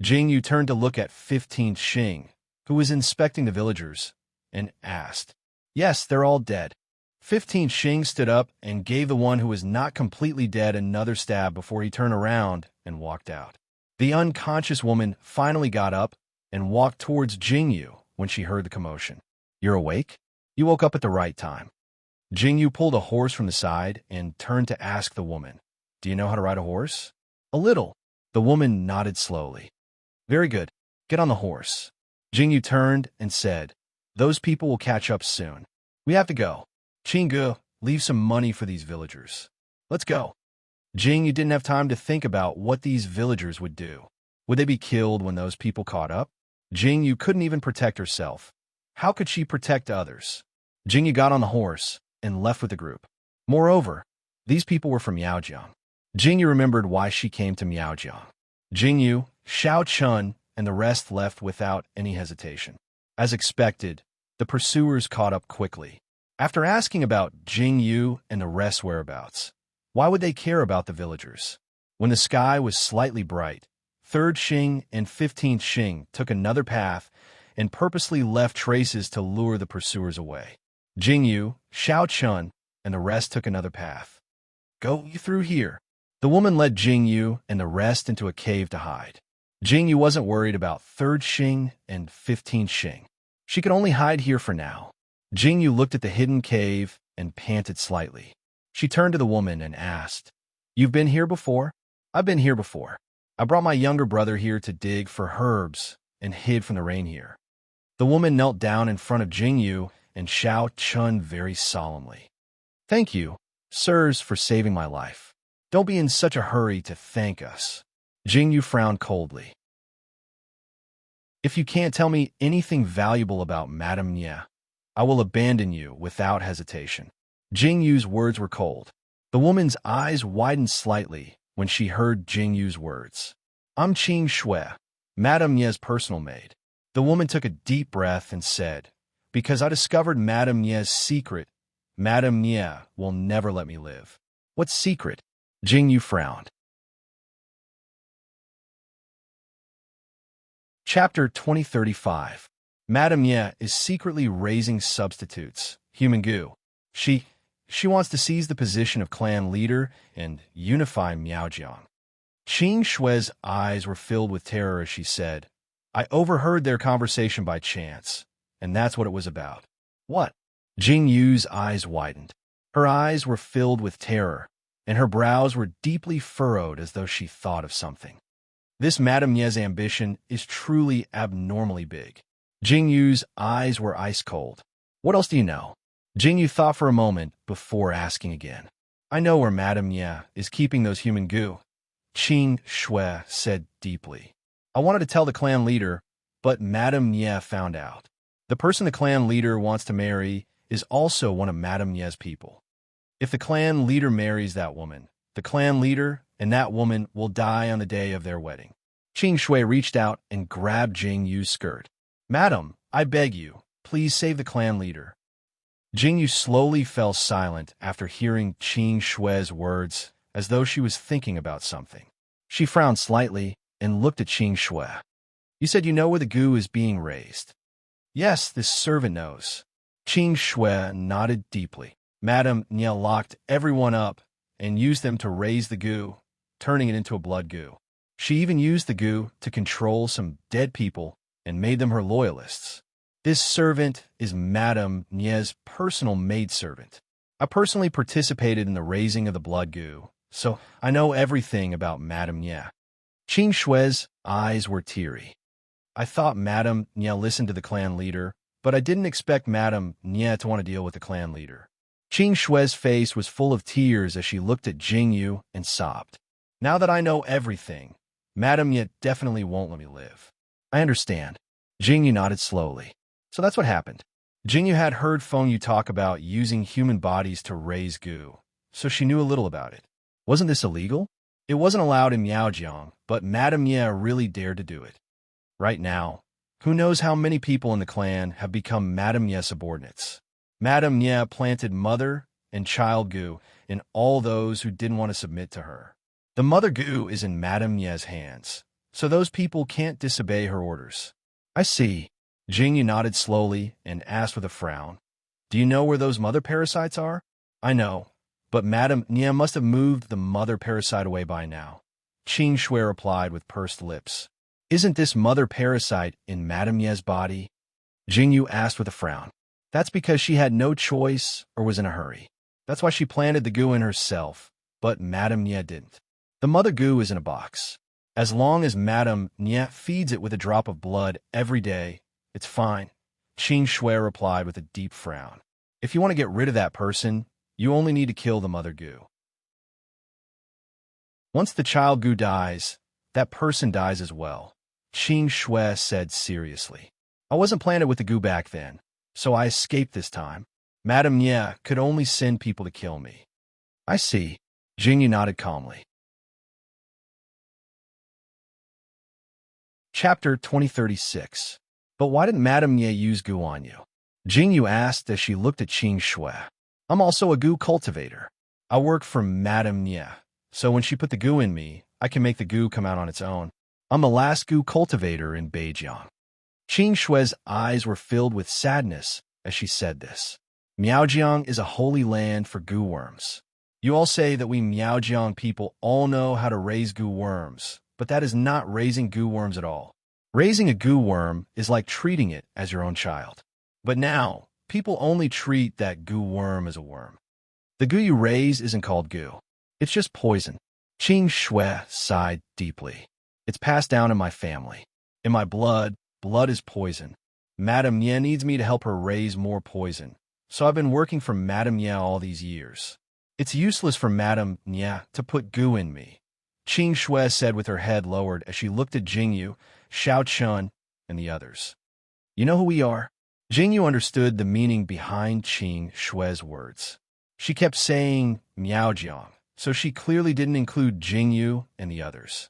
Jingyu turned to look at 15th Xing, who was inspecting the villagers, and asked, Yes, they're all dead. 15th Xing stood up and gave the one who was not completely dead another stab before he turned around and walked out. The unconscious woman finally got up and walked towards Jingyu when she heard the commotion. You're awake? You woke up at the right time. Jingyu pulled a horse from the side and turned to ask the woman, Do you know how to ride a horse? A little. The woman nodded slowly. Very good. Get on the horse. Jingyu turned and said, Those people will catch up soon. We have to go. Qinggu, leave some money for these villagers. Let's go. Jingyu didn't have time to think about what these villagers would do. Would they be killed when those people caught up? Jingyu couldn't even protect herself. How could she protect others? Jingyu got on the horse and left with the group. Moreover, these people were from Miaojiang. Jingyu remembered why she came to Miaojiang. Jingyu, Xiaochen, and the rest left without any hesitation. As expected, the pursuers caught up quickly. After asking about Jingyu and the rest's whereabouts, why would they care about the villagers? When the sky was slightly bright, 3rd Xing and 15th Xing took another path and purposely left traces to lure the pursuers away. Jingyu, Xiaochen, and the rest took another path. Go through here. The woman led Jingyu and the rest into a cave to hide. Jingyu wasn't worried about 3rd Xing and 15th Xing. She could only hide here for now. Jingyu looked at the hidden cave and panted slightly. She turned to the woman and asked, You've been here before? I've been here before. I brought my younger brother here to dig for herbs and hid from the rain here. The woman knelt down in front of Jingyu and Xiaochen very solemnly. Thank you, sirs, for saving my life. Don't be in such a hurry to thank us. Jingyu frowned coldly. If you can't tell me anything valuable about Madame Nye, I will abandon you without hesitation. Jingyu's words were cold. The woman's eyes widened slightly when she heard Jingyu's words. I'm Qing Shui, Madame Nye's personal maid. The woman took a deep breath and said, because I discovered Madame Nye's secret, Madame Nye will never let me live. What secret? Jingyu frowned. Chapter 2035. Madame Nye is secretly raising substitutes, human goo. She wants to seize the position of clan leader and unify Miaojiang. Qing Shui's eyes were filled with terror as she said, I overheard their conversation by chance, and that's what it was about. What? Jingyu's eyes widened. Her eyes were filled with terror, and her brows were deeply furrowed as though she thought of something. This Madame Nye's ambition is truly abnormally big. Jingyu's eyes were ice cold. What else do you know? Jingyu thought for a moment before asking again. I know where Madame Nye is keeping those human goo. Qing Shui said deeply. I wanted to tell the clan leader, but Madame Nye found out. The person the clan leader wants to marry is also one of Madame Nye's people. If the clan leader marries that woman, the clan leader and that woman will die on the day of their wedding. Qing Shui reached out and grabbed Jingyu's skirt. Madam, I beg you, please save the clan leader. Jingyu slowly fell silent after hearing Qing Shui's words, as though she was thinking about something. She frowned slightly and looked at Qing Shui. You said you know where the goo is being raised. Yes, this servant knows. Qing Shui nodded deeply. Madame Nye locked everyone up and used them to raise the goo, turning it into a blood goo. She even used the goo to control some dead people and made them her loyalists. This servant is Madame Nye's personal maidservant. I personally participated in the raising of the blood goo, so I know everything about Madame Nye. Qing Shui's eyes were teary. I thought Madame Nye listened to the clan leader, but I didn't expect Madame Nye to want to deal with the clan leader. Qing Shui's face was full of tears as she looked at Jingyu and sobbed. Now that I know everything, Madame Nye definitely won't let me live. I understand. Jingyu nodded slowly. So that's what happened. Jingyu had heard Fengyu talk about using human bodies to raise goo, so she knew a little about it. Wasn't this illegal? It wasn't allowed in Miaojiang, but Madame Nye really dared to do it. Right now, who knows how many people in the clan have become Madame Nye subordinates. Madame Nye planted mother and child goo in all those who didn't want to submit to her. The mother goo is in Madame Nye's hands, so those people can't disobey her orders. I see. Jingyu nodded slowly and asked with a frown, do you know where those mother parasites are? I know, but Madame Nye must have moved the mother parasite away by now. Qing Shui replied with pursed lips. Isn't this mother parasite in Madame Nye's body? Jingyu asked with a frown. That's because she had no choice or was in a hurry. That's why she planted the goo in herself, but Madame Nye didn't. The mother goo is in a box. As long as Madame Nye feeds it with a drop of blood every day, it's fine. Qing Shui replied with a deep frown. If you want to get rid of that person, you only need to kill the mother goo. Once the child goo dies, that person dies as well. Qing Shui said seriously. I wasn't planted with the goo back then, so I escaped this time. Madame Nye could only send people to kill me. I see. Jingyu nodded calmly. Chapter 2036. But why didn't Madame Nye use goo on you? Jingyu asked as she looked at Qing Shui. I'm also a goo cultivator. I work for Madame Nye, so when she put the goo in me, I can make the goo come out on its own. I'm the last goo cultivator in Beijiang. Qing Shui's eyes were filled with sadness as she said this. Miaojiang is a holy land for goo worms. You all say that we Miaojiang people all know how to raise goo worms, but that is not raising goo worms at all. Raising a goo worm is like treating it as your own child. But now, people only treat that goo worm as a worm. The goo you raise isn't called goo. It's just poison. Qing Shui sighed deeply. It's passed down in my family. In my blood, blood is poison. Madame Nye needs me to help her raise more poison, so I've been working for Madame Nye all these years. It's useless for Madame Nya to put goo in me, Qing Shui said with her head lowered as she looked at Jingyu, Xiao Chun, and the others. You know who we are? Jingyu understood the meaning behind Qing Shui's words. She kept saying Miaojiang, so she clearly didn't include Jingyu and the others.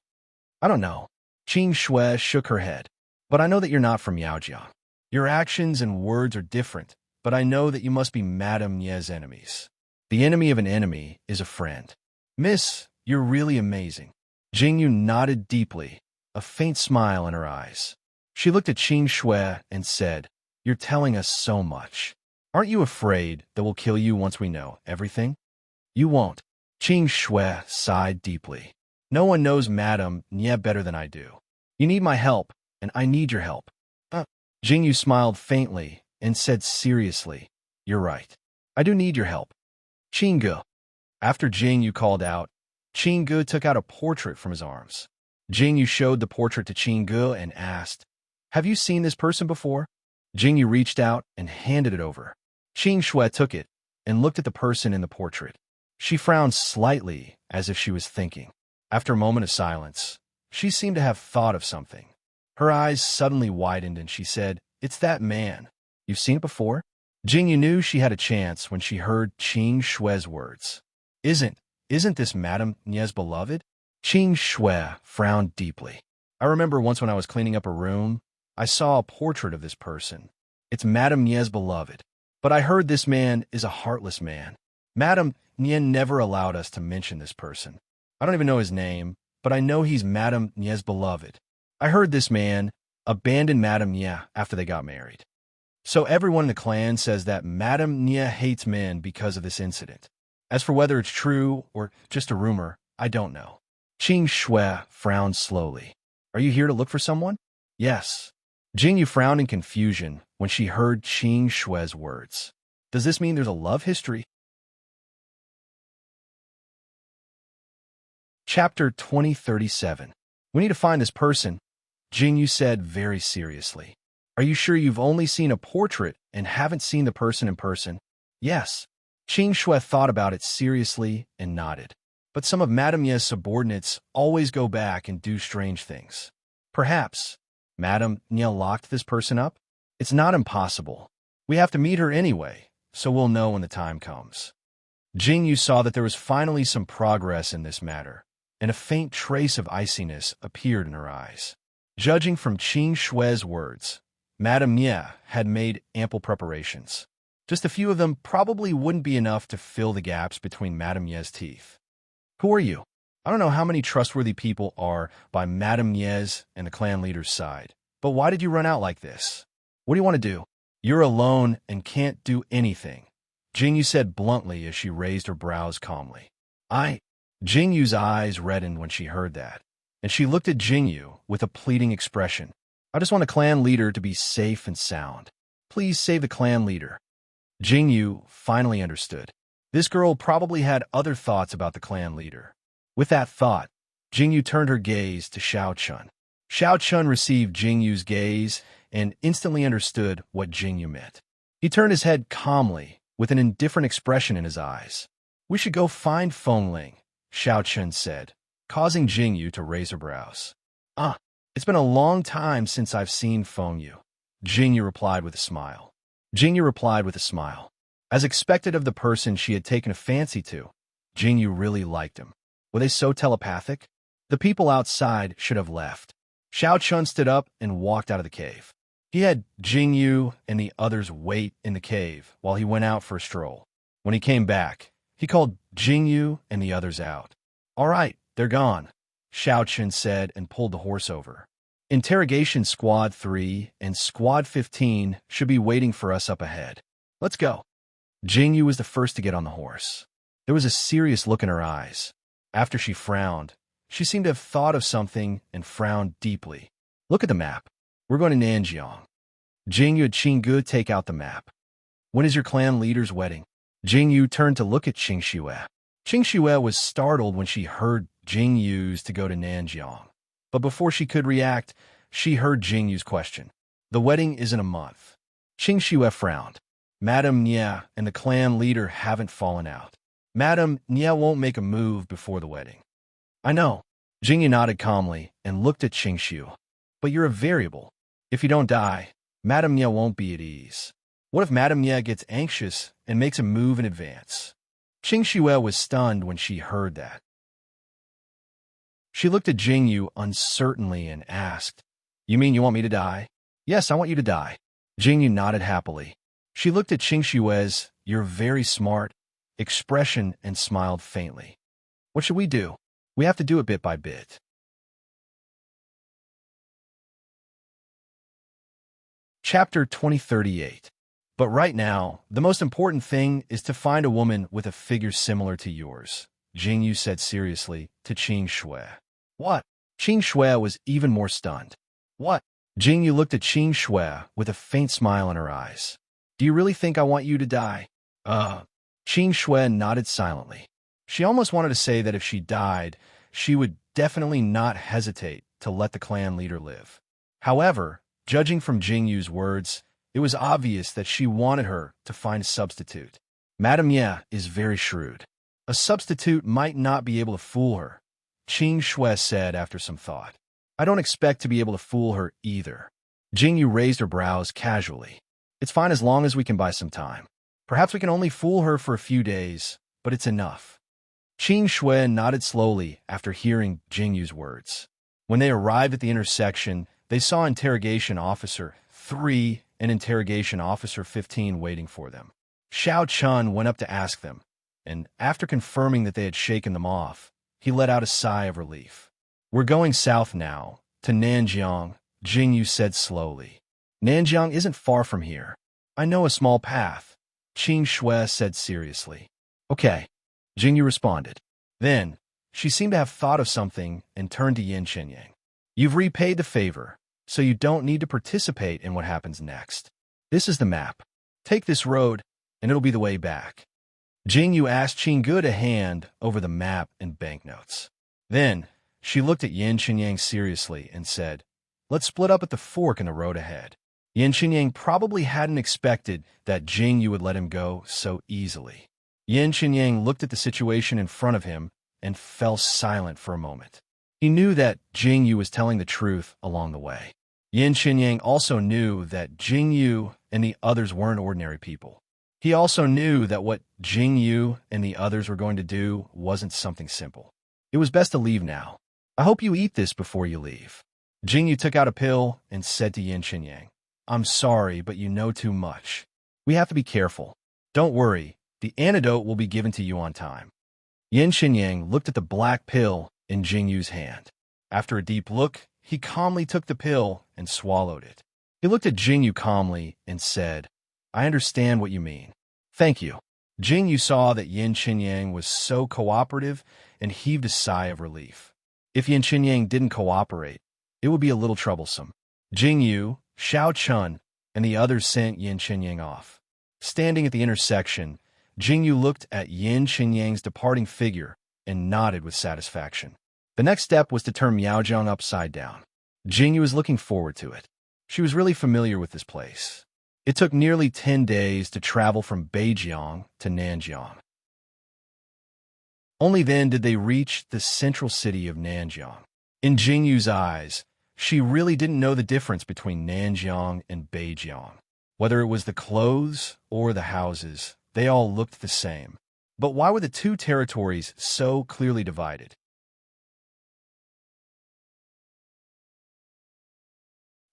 I don't know. Qing Shui shook her head. But I know that you're not from Miaojiang. Your actions and words are different, but I know that you must be Madame Nie's enemies. The enemy of an enemy is a friend. Miss, you're really amazing. Jingyu nodded deeply, a faint smile in her eyes. She looked at Qing Shui and said, You're telling us so much. Aren't you afraid that we'll kill you once we know everything? You won't. Qing Shui sighed deeply. No one knows Madame Nie better than I do. You need my help, and I need your help. Jingyu smiled faintly and said seriously, You're right. I do need your help. Qinggu. After Jingyu called out, Qinggu took out a portrait from his arms. Jingyu showed the portrait to Qinggu and asked, Have you seen this person before? Jingyu reached out and handed it over. Qing Shui took it and looked at the person in the portrait. She frowned slightly as if she was thinking. After a moment of silence, she seemed to have thought of something. Her eyes suddenly widened and she said, It's that man. You've seen it before? Jingyu knew she had a chance when she heard Qing Shui's words. Isn't this Madame Nie's beloved? Qing Shui frowned deeply. I remember once when I was cleaning up a room, I saw a portrait of this person. It's Madame Nie's beloved. But I heard this man is a heartless man. Madame Nie never allowed us to mention this person. I don't even know his name, but I know he's Madame Nie's beloved. I heard this man abandoned Madame Nie after they got married. So everyone in the clan says that Madame Nie hates men because of this incident. As for whether it's true or just a rumor, I don't know. Qing Shui frowned slowly. Are you here to look for someone? Yes. Jingyu frowned in confusion when she heard Qing Shui's words. Does this mean there's a love history? Chapter 2037. We need to find this person, Jingyu said very seriously. Are you sure you've only seen a portrait and haven't seen the person in person? Yes. Qing Shui thought about it seriously and nodded. But some of Madame Ye's subordinates always go back and do strange things. Perhaps Madame Nye locked this person up? It's not impossible. We have to meet her anyway, so we'll know when the time comes. Jingyu saw that there was finally some progress in this matter, and a faint trace of iciness appeared in her eyes. Judging from Qing Shui's words, Madame Nye had made ample preparations. Just a few of them probably wouldn't be enough to fill the gaps between Madame Ye's teeth. Who are you? I don't know how many trustworthy people are by Madame Ye's and the clan leader's side, but why did you run out like this? What do you want to do? You're alone and can't do anything, Jingyu said bluntly as she raised her brows calmly. Jingyu's eyes reddened when she heard that, and she looked at Jingyu with a pleading expression. I just want a clan leader to be safe and sound. Please save the clan leader. Jingyu finally understood. This girl probably had other thoughts about the clan leader. With that thought, Jingyu turned her gaze to Xiao Chun. Xiao Chun received Jingyu's gaze and instantly understood what Jingyu meant. He turned his head calmly, with an indifferent expression in his eyes. We should go find Feng Ling, Xiao Chun said, causing Jingyu to raise her brows. It's been a long time since I've seen Feng Yu, Jingyu replied with a smile. As expected of the person she had taken a fancy to, Jingyu really liked him. Were they so telepathic? The people outside should have left. Xiao Chun stood up and walked out of the cave. He had Jingyu and the others wait in the cave while he went out for a stroll. When he came back, he called Jingyu and the others out. All right, they're gone, Xiao Chun said and pulled the horse over. Interrogation Squad 3 and Squad 15 should be waiting for us up ahead. Let's go. Jingyu was the first to get on the horse. There was a serious look in her eyes. After she frowned, she seemed to have thought of something and frowned deeply. Look at the map. We're going to Nanjiang. Jingyu had Qinggu take out the map. When is your clan leader's wedding? Jingyu turned to look at Qing Shui. Qing Shui was startled when she heard Jingyu's to go to Nanjiang. But before she could react, she heard Jingyu's question. The wedding is in a month. Qing Shui frowned. Madame Nye and the clan leader haven't fallen out. Madam Nye won't make a move before the wedding. I know. Jingyu nodded calmly and looked at Qingshu. But you're a variable. If you don't die, Madam Nye won't be at ease. What if Madam Nye gets anxious and makes a move in advance? Qingshu was stunned when she heard that. She looked at Jingyu uncertainly and asked, You mean you want me to die? Yes, I want you to die. Jingyu nodded happily. She looked at Qingshu's, You're very smart, expression and smiled faintly. What should we do? We have to do it bit by bit. Chapter 2038. But right now, the most important thing is to find a woman with a figure similar to yours, Jingyu said seriously to Qing Shui. What? Qing Shui was even more stunned. What? Jingyu looked at Qing Shui with a faint smile in her eyes. Do you really think I want you to die? Qing Shui nodded silently. She almost wanted to say that if she died, she would definitely not hesitate to let the clan leader live. However, judging from Jingyu's words, it was obvious that she wanted her to find a substitute. Madame Ye is very shrewd. A substitute might not be able to fool her, Qing Shui said after some thought. I don't expect to be able to fool her either. Jingyu raised her brows casually. It's fine as long as we can buy some time. Perhaps we can only fool her for a few days, but it's enough. Qing Shui nodded slowly after hearing Jingyu's words. When they arrived at the intersection, they saw Interrogation Officer 3 and Interrogation Officer 15 waiting for them. Xiao Chun went up to ask them, and after confirming that they had shaken them off, he let out a sigh of relief. We're going south now, to Nanjiang, Jingyu said slowly. Nanjiang isn't far from here. I know a small path, Qing Shui said seriously. Okay, Jingyu responded. Then, she seemed to have thought of something and turned to Yin Qinyang. You've repaid the favor, so you don't need to participate in what happens next. This is the map. Take this road, and it'll be the way back. Jingyu asked Qinggu to hand over the map and banknotes. Then, she looked at Yin Qinyang seriously and said, Let's split up at the fork in the road ahead. Yin Qinyang probably hadn't expected that Jingyu would let him go so easily. Yin Qinyang looked at the situation in front of him and fell silent for a moment. He knew that Jingyu was telling the truth along the way. Yin Qinyang also knew that Jingyu and the others weren't ordinary people. He also knew that what Jingyu and the others were going to do wasn't something simple. It was best to leave now. I hope you eat this before you leave. Jingyu took out a pill and said to Yin Qinyang, I'm sorry, but you know too much. We have to be careful. Don't worry, the antidote will be given to you on time. Yin Qinyang looked at the black pill in Jingyu's hand. After a deep look, he calmly took the pill and swallowed it. He looked at Jingyu calmly and said, I understand what you mean. Thank you. Jingyu saw that Yin Qinyang was so cooperative and heaved a sigh of relief. If Yin Qinyang didn't cooperate, it would be a little troublesome. Jingyu, Xiao Chun, and the others sent Yin Qinyang off. Standing at the intersection, Jingyu looked at Yin Qinyang's departing figure and nodded with satisfaction. The next step was to turn Miaojiang upside down. Jingyu was looking forward to it. She was really familiar with this place. It took nearly 10 days to travel from Beijiang to Nanjiang. Only then did they reach the central city of Nanjiang. In Jingyu's eyes, she really didn't know the difference between Nanjiang and Beijiang. Whether it was the clothes or the houses, they all looked the same. But why were the two territories so clearly divided?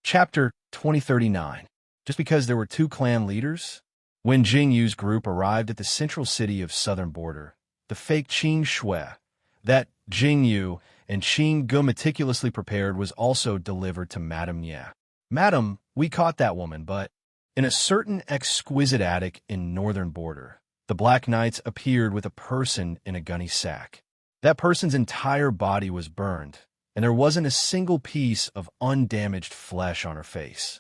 Chapter 2039. Just because there were two clan leaders? When Jingyu's group arrived at the central city of southern border, the fake Qing Shui, that Jingyu and Qinggu meticulously prepared was also delivered to Madame Ye. Madam, we caught that woman, but in a certain exquisite attic in northern border, the Black Knights appeared with a person in a gunny sack. That person's entire body was burned, and there wasn't a single piece of undamaged flesh on her face.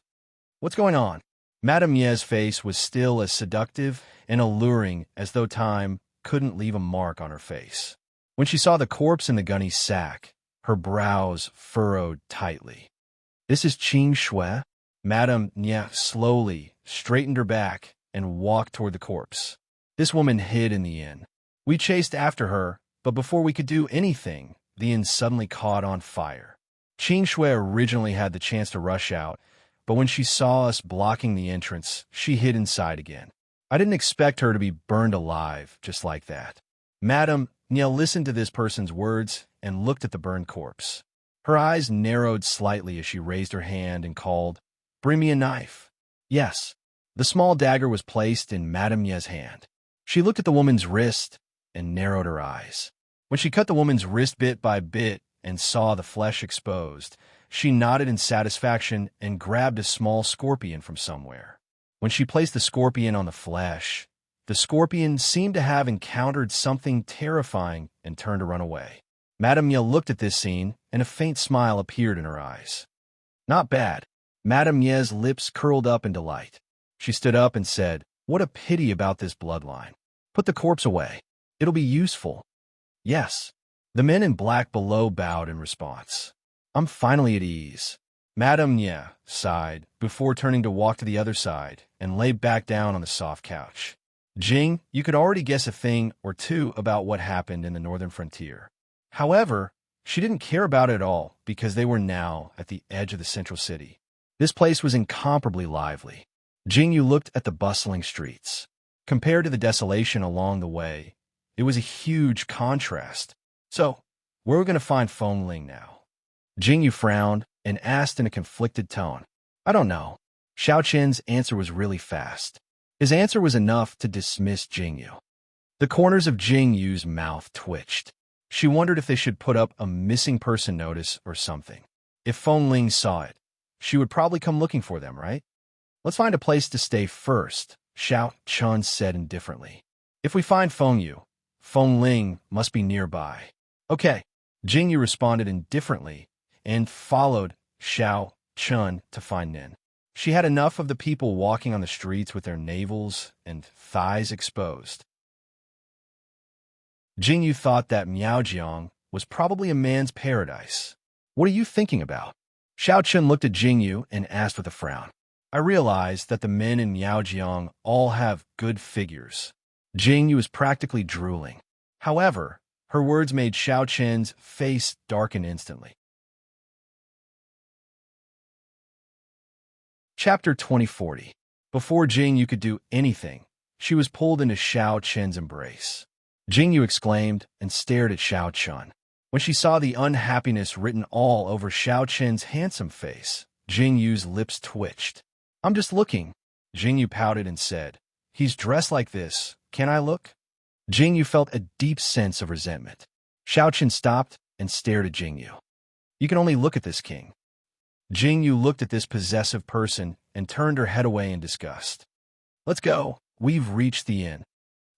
What's going on? Madame Ye's face was still as seductive and alluring as though time couldn't leave a mark on her face. When she saw the corpse in the gunny sack, her brows furrowed tightly. This is Qing Shui? Madame Nye slowly straightened her back and walked toward the corpse. This woman hid in the inn. We chased after her, but before we could do anything, the inn suddenly caught on fire. Qing Shui originally had the chance to rush out, but when she saw us blocking the entrance, she hid inside again. I didn't expect her to be burned alive just like that. Madam Niel listened to this person's words and looked at the burned corpse. Her eyes narrowed slightly as she raised her hand and called, "Bring me a knife." Yes. The small dagger was placed in Madame Ye's hand. She looked at the woman's wrist and narrowed her eyes. When she cut the woman's wrist bit by bit and saw the flesh exposed, she nodded in satisfaction and grabbed a small scorpion from somewhere. When she placed the scorpion on the flesh, the scorpion seemed to have encountered something terrifying and turned to run away. Madame Ye looked at this scene, and a faint smile appeared in her eyes. Not bad. Madame Ye's lips curled up in delight. She stood up and said, "What a pity about this bloodline. Put the corpse away. It'll be useful." "Yes." The men in black below bowed in response. "I'm finally at ease." Madame Ye sighed before turning to walk to the other side and lay back down on the soft couch. Jing, you could already guess a thing or two about what happened in the northern frontier. However, she didn't care about it at all because they were now at the edge of the central city. This place was incomparably lively. Jingyu looked at the bustling streets. Compared to the desolation along the way, it was a huge contrast. So, where are we going to find Feng Ling now? Jingyu frowned and asked in a conflicted tone. "I don't know." Xiao Qin's answer was really fast. His answer was enough to dismiss Jingyu. The corners of Jingyu's mouth twitched. She wondered if they should put up a missing person notice or something. If Feng Ling saw it, she would probably come looking for them, right? "Let's find a place to stay first," Xiao Chun said indifferently. "If we find Feng Ling must be nearby." "Okay," Jingyu responded indifferently and followed Xiao Chun to find Nin. She had enough of the people walking on the streets with their navels and thighs exposed. Jingyu thought that Miaojiang was probably a man's paradise. "What are you thinking about?" Xiao Chun looked at Jingyu and asked with a frown. "I realized that the men in Miaojiang all have good figures." Jingyu was practically drooling. However, her words made Xiao Chen's face darken instantly. Chapter 2040. Before Jingyu could do anything, she was pulled into Xiao Chen's embrace. Jingyu exclaimed and stared at Xiao Chun. When she saw the unhappiness written all over Xiao Chen's handsome face, Jingyu's lips twitched. "I'm just looking." Jingyu pouted and said, "He's dressed like this. Can I look?" Jingyu felt a deep sense of resentment. Xiao Chen stopped and stared at Jingyu. "You can only look at this king." Jingyu looked at this possessive person and turned her head away in disgust. "Let's go. We've reached the inn."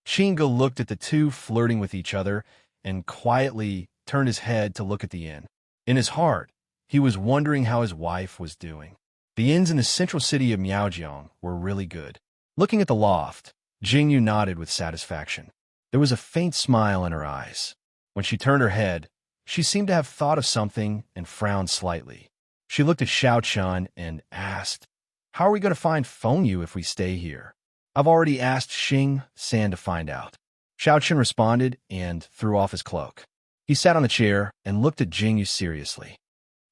Qingge looked at the two flirting with each other and quietly turned his head to look at the inn. In his heart, he was wondering how his wife was doing. The inns in the central city of Miaojiang were really good. Looking at the loft, Jingyu nodded with satisfaction. There was a faint smile in her eyes. When she turned her head, she seemed to have thought of something and frowned slightly. She looked at Xiao Chun and asked, "How are we going to find Feng Yu if we stay here?" "I've already asked Xing San to find out." Xiao Chun responded and threw off his cloak. He sat on the chair and looked at Jingyu seriously.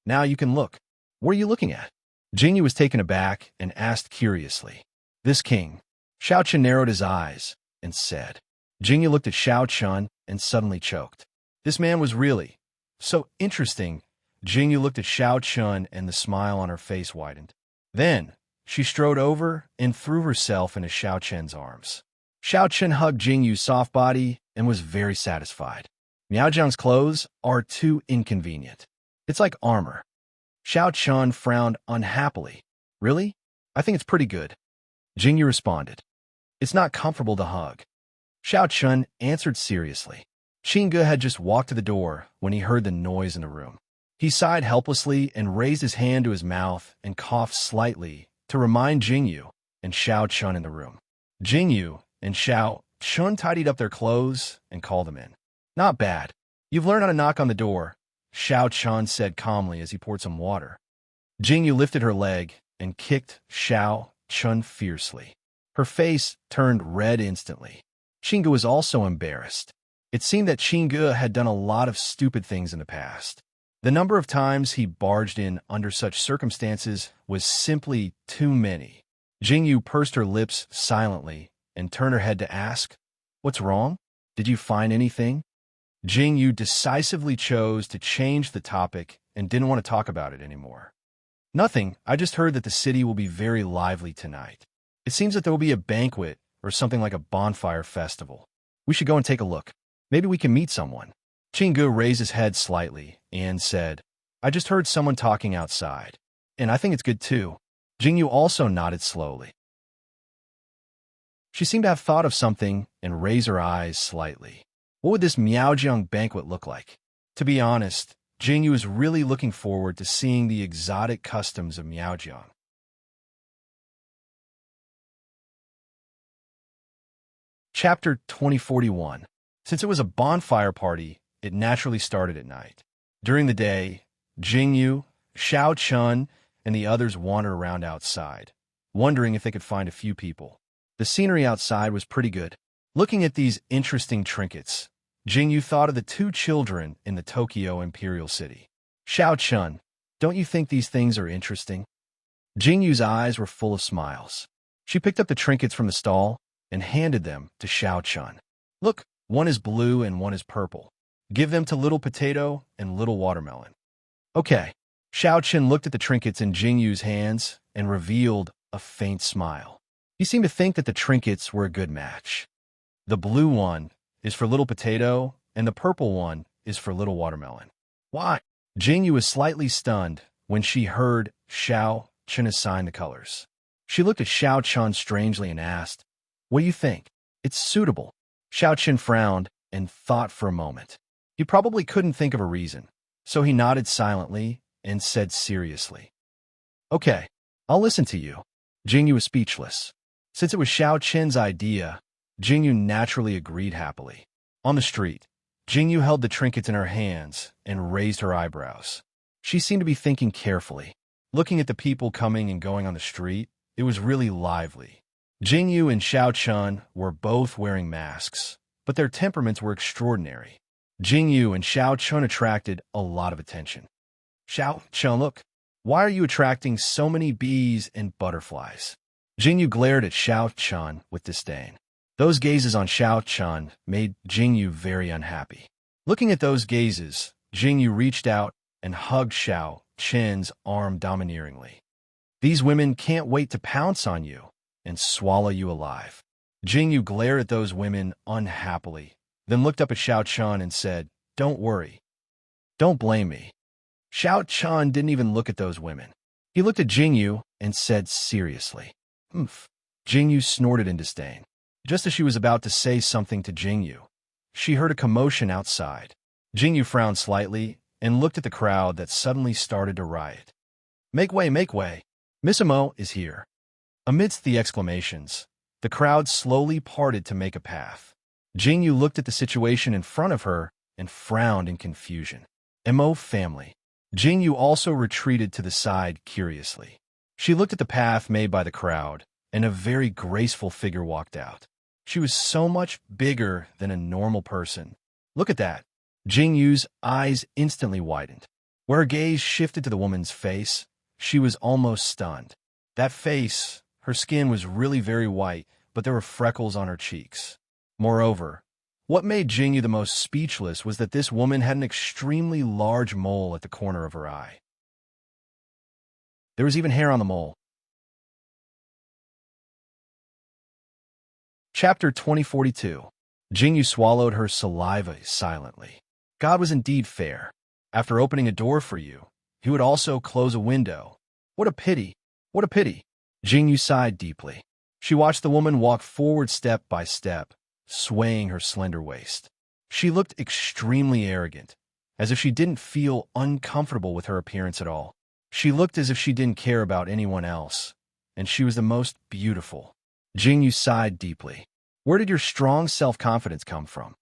"Now you can look. What are you looking at?" Jingyu was taken aback and asked curiously. "This king." Xiao Chun narrowed his eyes and said. Jingyu looked at Xiao Chun and suddenly choked. This man was really so interesting. Jingyu looked at Xiao Chun and the smile on her face widened. Then, she strode over and threw herself into Xiao Chen's arms. Xiao Chen hugged Jingyu's soft body and was very satisfied. Miaojiang's clothes are too inconvenient. It's like armor. Xiao Chun frowned unhappily. "Really? I think it's pretty good." Jingyu responded. "It's not comfortable to hug." Xiao Chun answered seriously. Qingge had just walked to the door when he heard the noise in the room. He sighed helplessly and raised his hand to his mouth and coughed slightly to remind Jingyu and Xiao Chun in the room. Jingyu and Xiao Chun tidied up their clothes and called them in. "Not bad. You've learned how to knock on the door," Xiao Chun said calmly as he poured some water. Jingyu lifted her leg and kicked Xiao Chun fiercely. Her face turned red instantly. Qingge was also embarrassed. It seemed that Qingge had done a lot of stupid things in the past. The number of times he barged in under such circumstances was simply too many. Jingyu pursed her lips silently and turned her head to ask, "What's wrong? Did you find anything?" Jingyu decisively chose to change the topic and didn't want to talk about it anymore. "Nothing. I just heard that the city will be very lively tonight. It seems that there will be a banquet or something like a bonfire festival. We should go and take a look. Maybe we can meet someone." Qingge raised his head slightly and said, "I just heard someone talking outside, and I think it's good too." Jingyu also nodded slowly. She seemed to have thought of something and raised her eyes slightly. What would this Miaojiang banquet look like? To be honest, Jingyu was really looking forward to seeing the exotic customs of Miaojiang. Chapter 2041. Since it was a bonfire party, it naturally started at night. During the day, Jingyu, Xiao Chun, and the others wandered around outside, wondering if they could find a few people. The scenery outside was pretty good. Looking at these interesting trinkets, Jingyu thought of the two children in the Tokyo Imperial City. "Xiao Chun, don't you think these things are interesting?" Jingyu's eyes were full of smiles. She picked up the trinkets from the stall and handed them to Xiao Chun. "Look, one is blue and one is purple. Give them to Little Potato and Little Watermelon." "Okay." Xiao Chun looked at the trinkets in Jingyu's hands and revealed a faint smile. He seemed to think that the trinkets were a good match. The blue one is for Little Potato, and the purple one is for Little Watermelon. "Why?" Jingyu was slightly stunned when she heard Xiao Chun assign the colors. She looked at Xiao Chun strangely and asked, "What do you think?" "It's suitable." Xiao Chun frowned and thought for a moment. He probably couldn't think of a reason, so he nodded silently and said seriously, "Okay, I'll listen to you." Jingyu was speechless. Since it was Xiao Chun's idea, Jingyu naturally agreed happily. On the street, Jingyu held the trinkets in her hands and raised her eyebrows. She seemed to be thinking carefully. Looking at the people coming and going on the street, it was really lively. Jingyu and Xiao Chun were both wearing masks, but their temperaments were extraordinary. Jingyu and Xiao Chun attracted a lot of attention. "Xiao Chun, look, why are you attracting so many bees and butterflies?" Jingyu glared at Xiao Chun with disdain. Those gazes on Xiao Chun made Jingyu very unhappy. Looking at those gazes, Jingyu reached out and hugged Xiao Chun's arm domineeringly. "These women can't wait to pounce on you and swallow you alive." Jingyu glared at those women unhappily, then looked up at Xiao Chun and said, "Don't worry. Don't blame me." Xiao Chun didn't even look at those women. He looked at Jingyu and said seriously, "Humph." Jingyu snorted in disdain. Just as she was about to say something to Jingyu, she heard a commotion outside. Jingyu frowned slightly and looked at the crowd that suddenly started to riot. Make way, Miss Imo is here." Amidst the exclamations, the crowd slowly parted to make a path. Jingyu looked at the situation in front of her and frowned in confusion. Imo family. Jingyu also retreated to the side curiously. She looked at the path made by the crowd, and a very graceful figure walked out. She was so much bigger than a normal person. "Look at that." Jingyu's eyes instantly widened. Where her gaze shifted to the woman's face, she was almost stunned. That face, her skin was really very white, but there were freckles on her cheeks. Moreover, what made Jingyu the most speechless was that this woman had an extremely large mole at the corner of her eye. There was even hair on the mole. Chapter 2042. Jingyu swallowed her saliva silently. God was indeed fair. After opening a door for you, he would also close a window. What a pity! What a pity! Jingyu sighed deeply. She watched the woman walk forward step by step, swaying her slender waist. She looked extremely arrogant, as if she didn't feel uncomfortable with her appearance at all. She looked as if she didn't care about anyone else, and she was the most beautiful. Jingyu sighed deeply. Where did your strong self-confidence come from?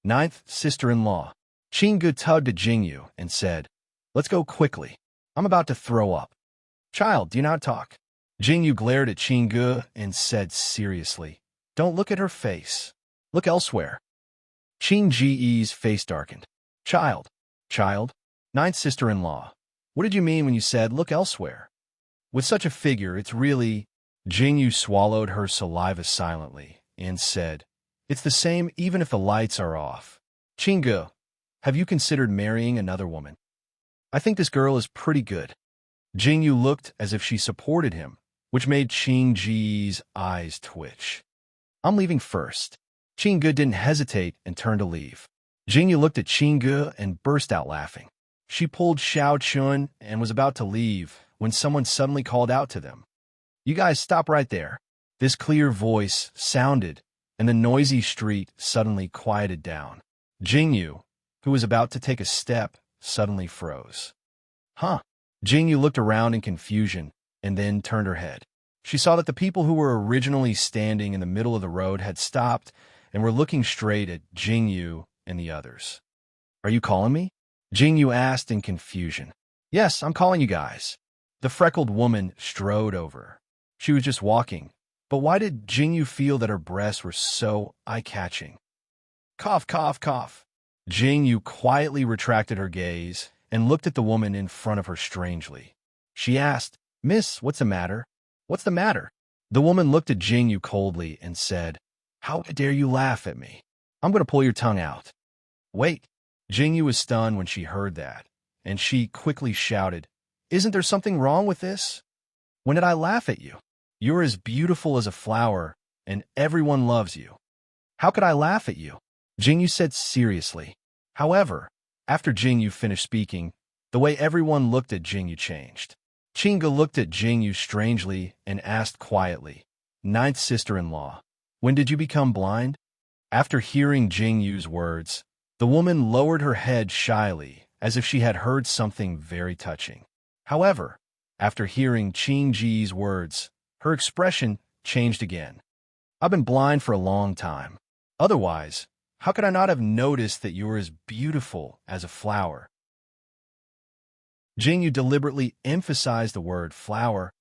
Ninth sister-in-law. Qingge tugged at Jingyu and said, "Let's go quickly. I'm about to throw up." "Child, do you not talk?" Jingyu glared at Qingge and said seriously, "Don't look at her face. Look elsewhere." Qing Ji's face darkened. Child. Child? Ninth sister-in-law. What did you mean when you said, look elsewhere? With such a figure, it's really... Jingyu swallowed her saliva silently and said, it's the same even if the lights are off. Qingge, have you considered marrying another woman? I think this girl is pretty good. Jingyu looked as if she supported him, which made Qing Ji's eyes twitch. I'm leaving first. Qingge didn't hesitate and turned to leave. Jingyu looked at Qingge and burst out laughing. She pulled Xiao Chun and was about to leave when someone suddenly called out to them. You guys stop right there. This clear voice sounded, and the noisy street suddenly quieted down. Jingyu, who was about to take a step, suddenly froze. Huh? Jingyu looked around in confusion and then turned her head. She saw that the people who were originally standing in the middle of the road had stopped and were looking straight at Jingyu and the others. Are you calling me? Jingyu asked in confusion. Yes, I'm calling you guys. The freckled woman strode over. She was just walking, but why did Jingyu feel that her breasts were so eye-catching? Cough, cough, cough. Jingyu quietly retracted her gaze and looked at the woman in front of her strangely. She asked, Miss, what's the matter? What's the matter? The woman looked at Jingyu coldly and said, How dare you laugh at me? I'm going to pull your tongue out. Wait. Jingyu was stunned when she heard that, and she quickly shouted, Isn't there something wrong with this? When did I laugh at you? You're as beautiful as a flower, and everyone loves you. How could I laugh at you? Jingyu said seriously. However, after Jingyu finished speaking, the way everyone looked at Jingyu changed. Qingge looked at Jingyu strangely and asked quietly, Ninth sister-in-law, when did you become blind? After hearing Jingyu's words, the woman lowered her head shyly, as if she had heard something very touching. However, after hearing Qing Ji's words, her expression changed again. I've been blind for a long time. Otherwise, how could I not have noticed that you were as beautiful as a flower? Jingyu deliberately emphasized the word flower.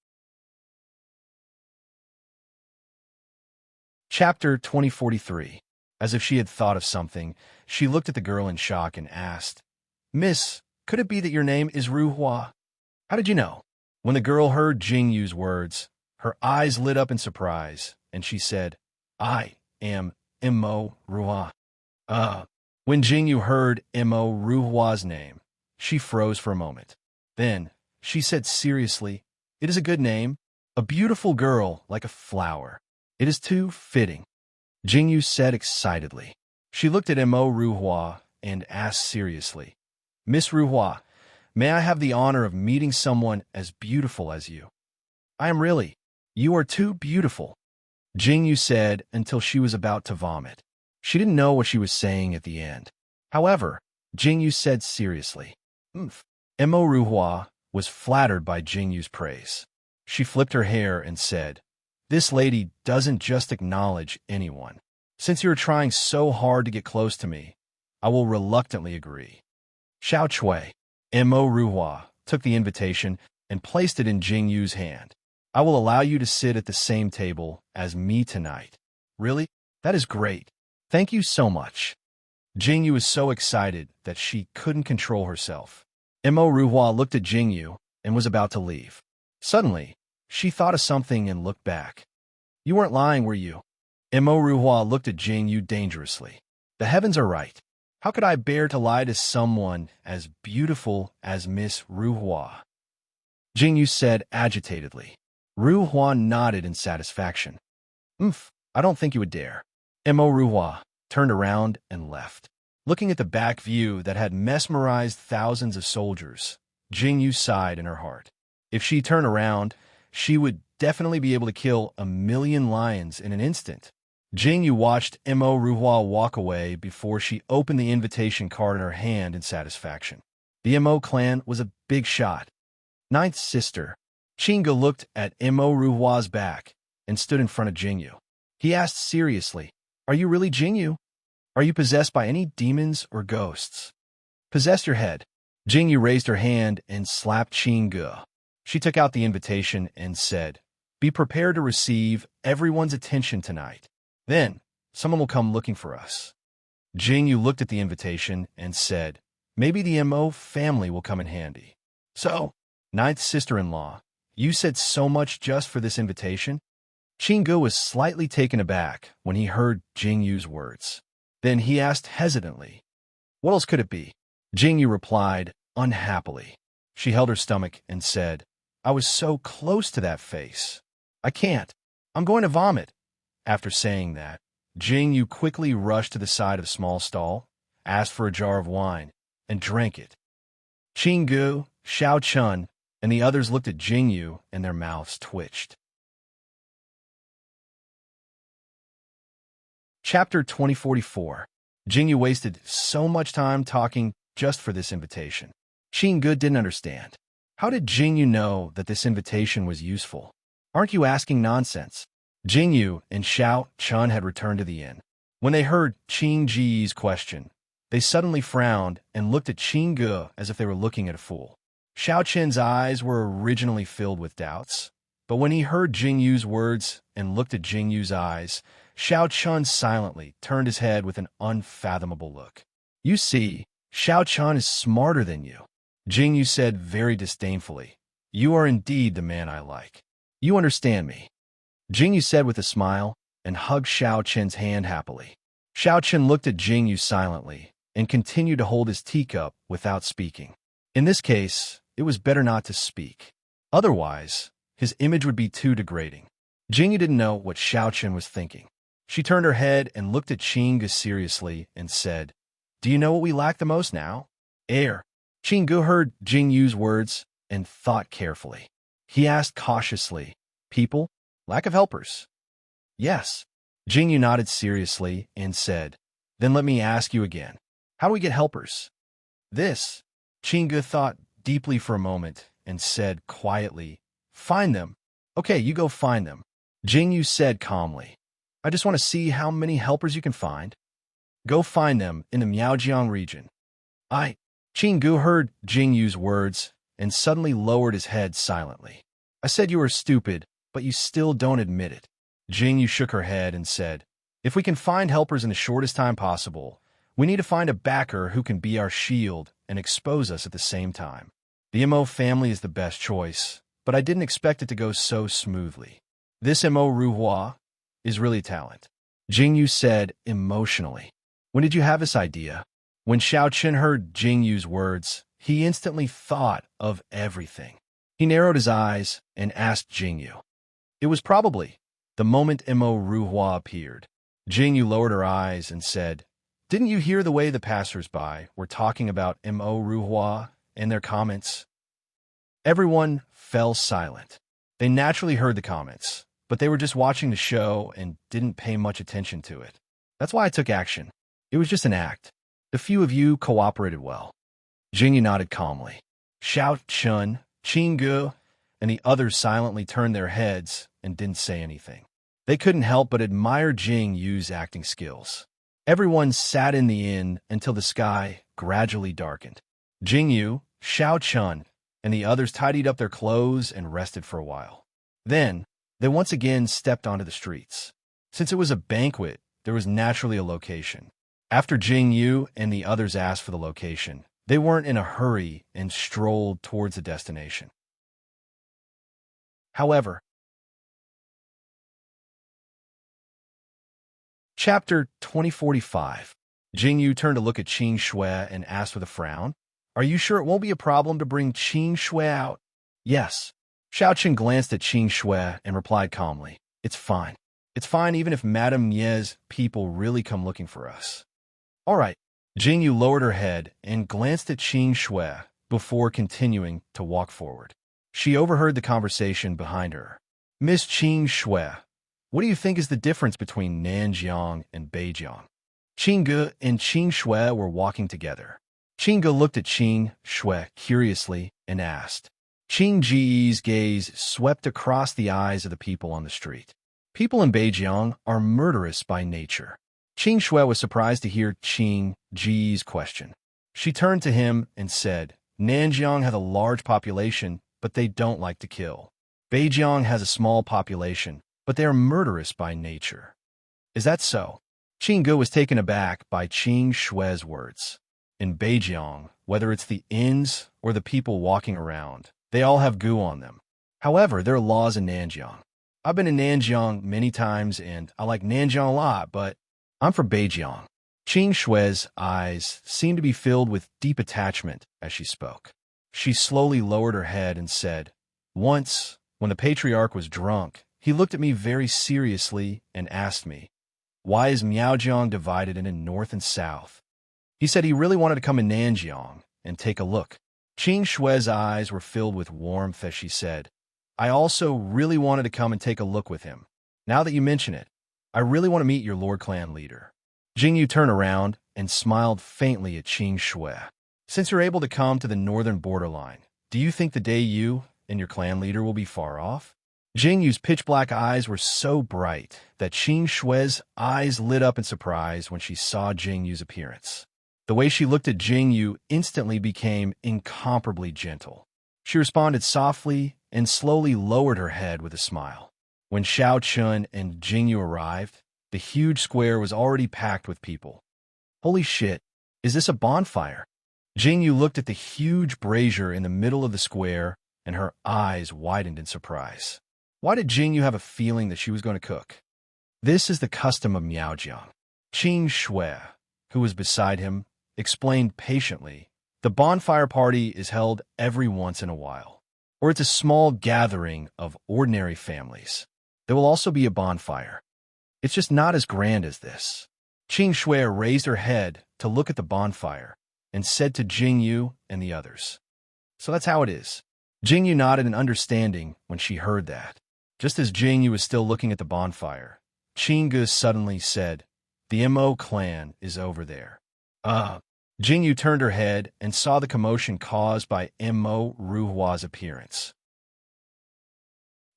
Chapter 2043. As if she had thought of something, she looked at the girl in shock and asked, Miss, could it be that your name is Ruhua? How did you know? When the girl heard Jingyu's words, her eyes lit up in surprise, and she said, I am Imo Ruhua. When Jingyu heard Imo Ruhua's name, she froze for a moment. Then, she said seriously, It is a good name, a beautiful girl like a flower. It is too fitting. Jingyu said excitedly. She looked at Imo Ruhua and asked seriously, Miss Ruhua, may I have the honor of meeting someone as beautiful as you? I am really. You are too beautiful. Jingyu said until she was about to vomit. She didn't know what she was saying at the end. However, Jingyu said seriously, Imo Ruhua was flattered by Jingyu's praise. She flipped her hair and said, This lady doesn't just acknowledge anyone. Since you're trying so hard to get close to me, I will reluctantly agree. Xiao Chui, Imo Ruhua, took the invitation and placed it in Jingyu's hand. I will allow you to sit at the same table as me tonight. Really? That is great. Thank you so much. Jingyu was so excited that she couldn't control herself. Imo Ruhua looked at Jingyu and was about to leave. Suddenly, she thought of something and looked back. You weren't lying, were you? Imo Ruhua looked at Jingyu dangerously. The heavens are right. How could I bear to lie to someone as beautiful as Miss Ruhua? Jingyu said agitatedly. Ruhua nodded in satisfaction. I don't think you would dare. Imo Ruhua turned around and left. Looking at the back view that had mesmerized thousands of soldiers, Jingyu sighed in her heart. If she turned around, she would definitely be able to kill 1,000,000 lions in an instant. Jingyu watched Imo Ruhua walk away before she opened the invitation card in her hand in satisfaction. The Imo clan was a big shot. Ninth sister. Qingge looked at Imo Ruhua's back and stood in front of Jingyu. He asked seriously, Are you really Jingyu? Are you possessed by any demons or ghosts? Possess your head. Jingyu raised her hand and slapped Qingge. She took out the invitation and said, Be prepared to receive everyone's attention tonight. Then, someone will come looking for us. Jing Yu looked at the invitation and said, maybe the MO family will come in handy. So, ninth sister-in-law, you said so much just for this invitation? Qingge was slightly taken aback when he heard Jing Yu's words. Then he asked hesitantly, what else could it be? Jing Yu replied, unhappily. She held her stomach and said, I was so close to that face. I can't. I'm going to vomit. After saying that, Jing Yu quickly rushed to the side of a small stall, asked for a jar of wine, and drank it. Qingge, Xiao Chun, and the others looked at Jing Yu and their mouths twitched. Chapter 2044. Jing Yu wasted so much time talking just for this invitation. Qingge didn't understand. How did Jing Yu know that this invitation was useful? Aren't you asking nonsense? Jing Yu and Xiao Chun had returned to the inn. When they heard Qing Ji's question, they suddenly frowned and looked at Qingge as if they were looking at a fool. Xiao Chen's eyes were originally filled with doubts, but when he heard Jing Yu's words and looked at Jing Yu's eyes, Xiao Chun silently turned his head with an unfathomable look. You see, Xiao Chun is smarter than you. Jing Yu said very disdainfully, you are indeed the man I like. You understand me. Jing Yu said with a smile and hugged Xiao Chen's hand happily. Xiao Chen looked at Jing Yu silently and continued to hold his teacup without speaking. In this case, it was better not to speak. Otherwise, his image would be too degrading. Jing Yu didn't know what Xiao Chen was thinking. She turned her head and looked at Qingge seriously and said, do you know what we lack the most now? Air. Qingge heard Jing Yu's words and thought carefully. He asked cautiously, people? Lack of helpers? Yes. Jing Yu nodded seriously and said, then let me ask you again. How do we get helpers? This. Qingge thought deeply for a moment and said quietly, find them. Okay, you go find them. Jing Yu said calmly, I just want to see how many helpers you can find. Go find them in the Miaojiang region. Qingge heard Jing Yu's words and suddenly lowered his head silently. I said you were stupid, but you still don't admit it. Jing Yu shook her head and said, if we can find helpers in the shortest time possible, we need to find a backer who can be our shield and expose us at the same time. The MO family is the best choice, but I didn't expect it to go so smoothly. This MO Ruhua is really talent. Jing Yu said emotionally. When did you have this idea? When Xiao Chen heard Jing Yu's words, he instantly thought of everything. He narrowed his eyes and asked Jing Yu. It was probably the moment Mo Ruhua appeared. Jing Yu lowered her eyes and said, didn't you hear the way the passers-by were talking about Mo Ruhua and their comments? Everyone fell silent. They naturally heard the comments, but they were just watching the show and didn't pay much attention to it. That's why I took action. It was just an act. The few of you cooperated well. Jing Yu nodded calmly. Xiao Chun, Qingge, and the others silently turned their heads and didn't say anything. They couldn't help but admire Jing Yu's acting skills. Everyone sat in the inn until the sky gradually darkened. Jing Yu, Xiao Chun, and the others tidied up their clothes and rested for a while. Then, they once again stepped onto the streets. Since it was a banquet, there was naturally a location. After Jing Yu and the others asked for the location, they weren't in a hurry and strolled towards the destination. However, Chapter 2045. Jing Yu turned to look at Qing Shui and asked with a frown, are you sure it won't be a problem to bring Qing Shui out? Yes. Xiao Chen glanced at Qing Shui and replied calmly, it's fine. It's fine even if Madame Ye's people really come looking for us. All right. Jing Yu lowered her head and glanced at Qing Shui before continuing to walk forward. She overheard the conversation behind her. Miss Qing Shui, what do you think is the difference between Nanjiang and Beijiang? Qingge and Qing Shui were walking together. Qingge looked at Qing Shui curiously and asked. Qing Ji's gaze swept across the eyes of the people on the street. People in Beijiang are murderous by nature. Qing Shui was surprised to hear Qing Ji's question. She turned to him and said, Nanjiang has a large population, but they don't like to kill. Beijiang has a small population, but they are murderous by nature. Is that so? Qingge was taken aback by Qing Shui's words. In Beijiang, whether it's the inns or the people walking around, they all have goo on them. However, there are laws in Nanjiang. I've been in Nanjiang many times, and I like Nanjiang a lot, but I'm from Beijiang. Qing Shui's eyes seemed to be filled with deep attachment as she spoke. She slowly lowered her head and said, "Once, when the patriarch was drunk, he looked at me very seriously and asked me, 'Why is Miaojiang divided into north and south?' He said he really wanted to come in Nanjiang and take a look." Qing Shui's eyes were filled with warmth as she said, "I also really wanted to come and take a look with him. Now that you mention it, I really want to meet your Lord Clan leader." Jingyu turned around and smiled faintly at Qing Shui. "Since you're able to come to the northern borderline, do you think the day you and your clan leader will be far off?" Jingyu's pitch-black eyes were so bright that Qing Shui's eyes lit up in surprise when she saw Jingyu's appearance. The way she looked at Jingyu instantly became incomparably gentle. She responded softly and slowly lowered her head with a smile. When Xiao Chun and Jingyu arrived, the huge square was already packed with people. "Holy shit, is this a bonfire?" Jingyu looked at the huge brazier in the middle of the square, and her eyes widened in surprise. Why did Jingyu have a feeling that she was going to cook? "This is the custom of Miaojiang." Qing Shui, who was beside him, explained patiently, "The bonfire party is held every once in a while, or it's a small gathering of ordinary families. There will also be a bonfire. It's just not as grand as this." Qing Shui raised her head to look at the bonfire and said to Jingyu and the others, "So that's how it is." Jingyu nodded in understanding when she heard that. Just as Jingyu was still looking at the bonfire, Qingge suddenly said, "The Mo clan is over there." Jingyu turned her head and saw the commotion caused by Mo Ruhua's appearance.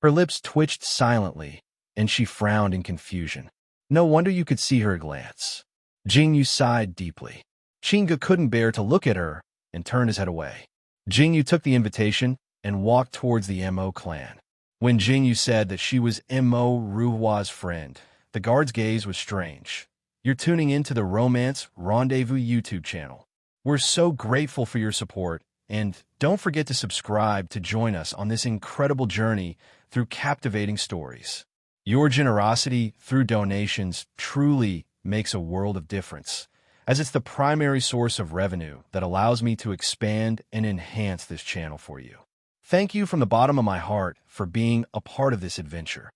Her lips twitched silently, and she frowned in confusion. No wonder you could see her glance. Jingyu sighed deeply. Qingge couldn't bear to look at her and turned his head away. Jingyu took the invitation and walked towards the Mo clan. When Jingyu said that she was Mo Ruhua's friend, the guard's gaze was strange. "You're tuning into the Romance Rendezvous YouTube channel. We're so grateful for your support, and don't forget to subscribe to join us on this incredible journey through captivating stories. Your generosity through donations truly makes a world of difference, as it's the primary source of revenue that allows me to expand and enhance this channel for you. Thank you from the bottom of my heart for being a part of this adventure.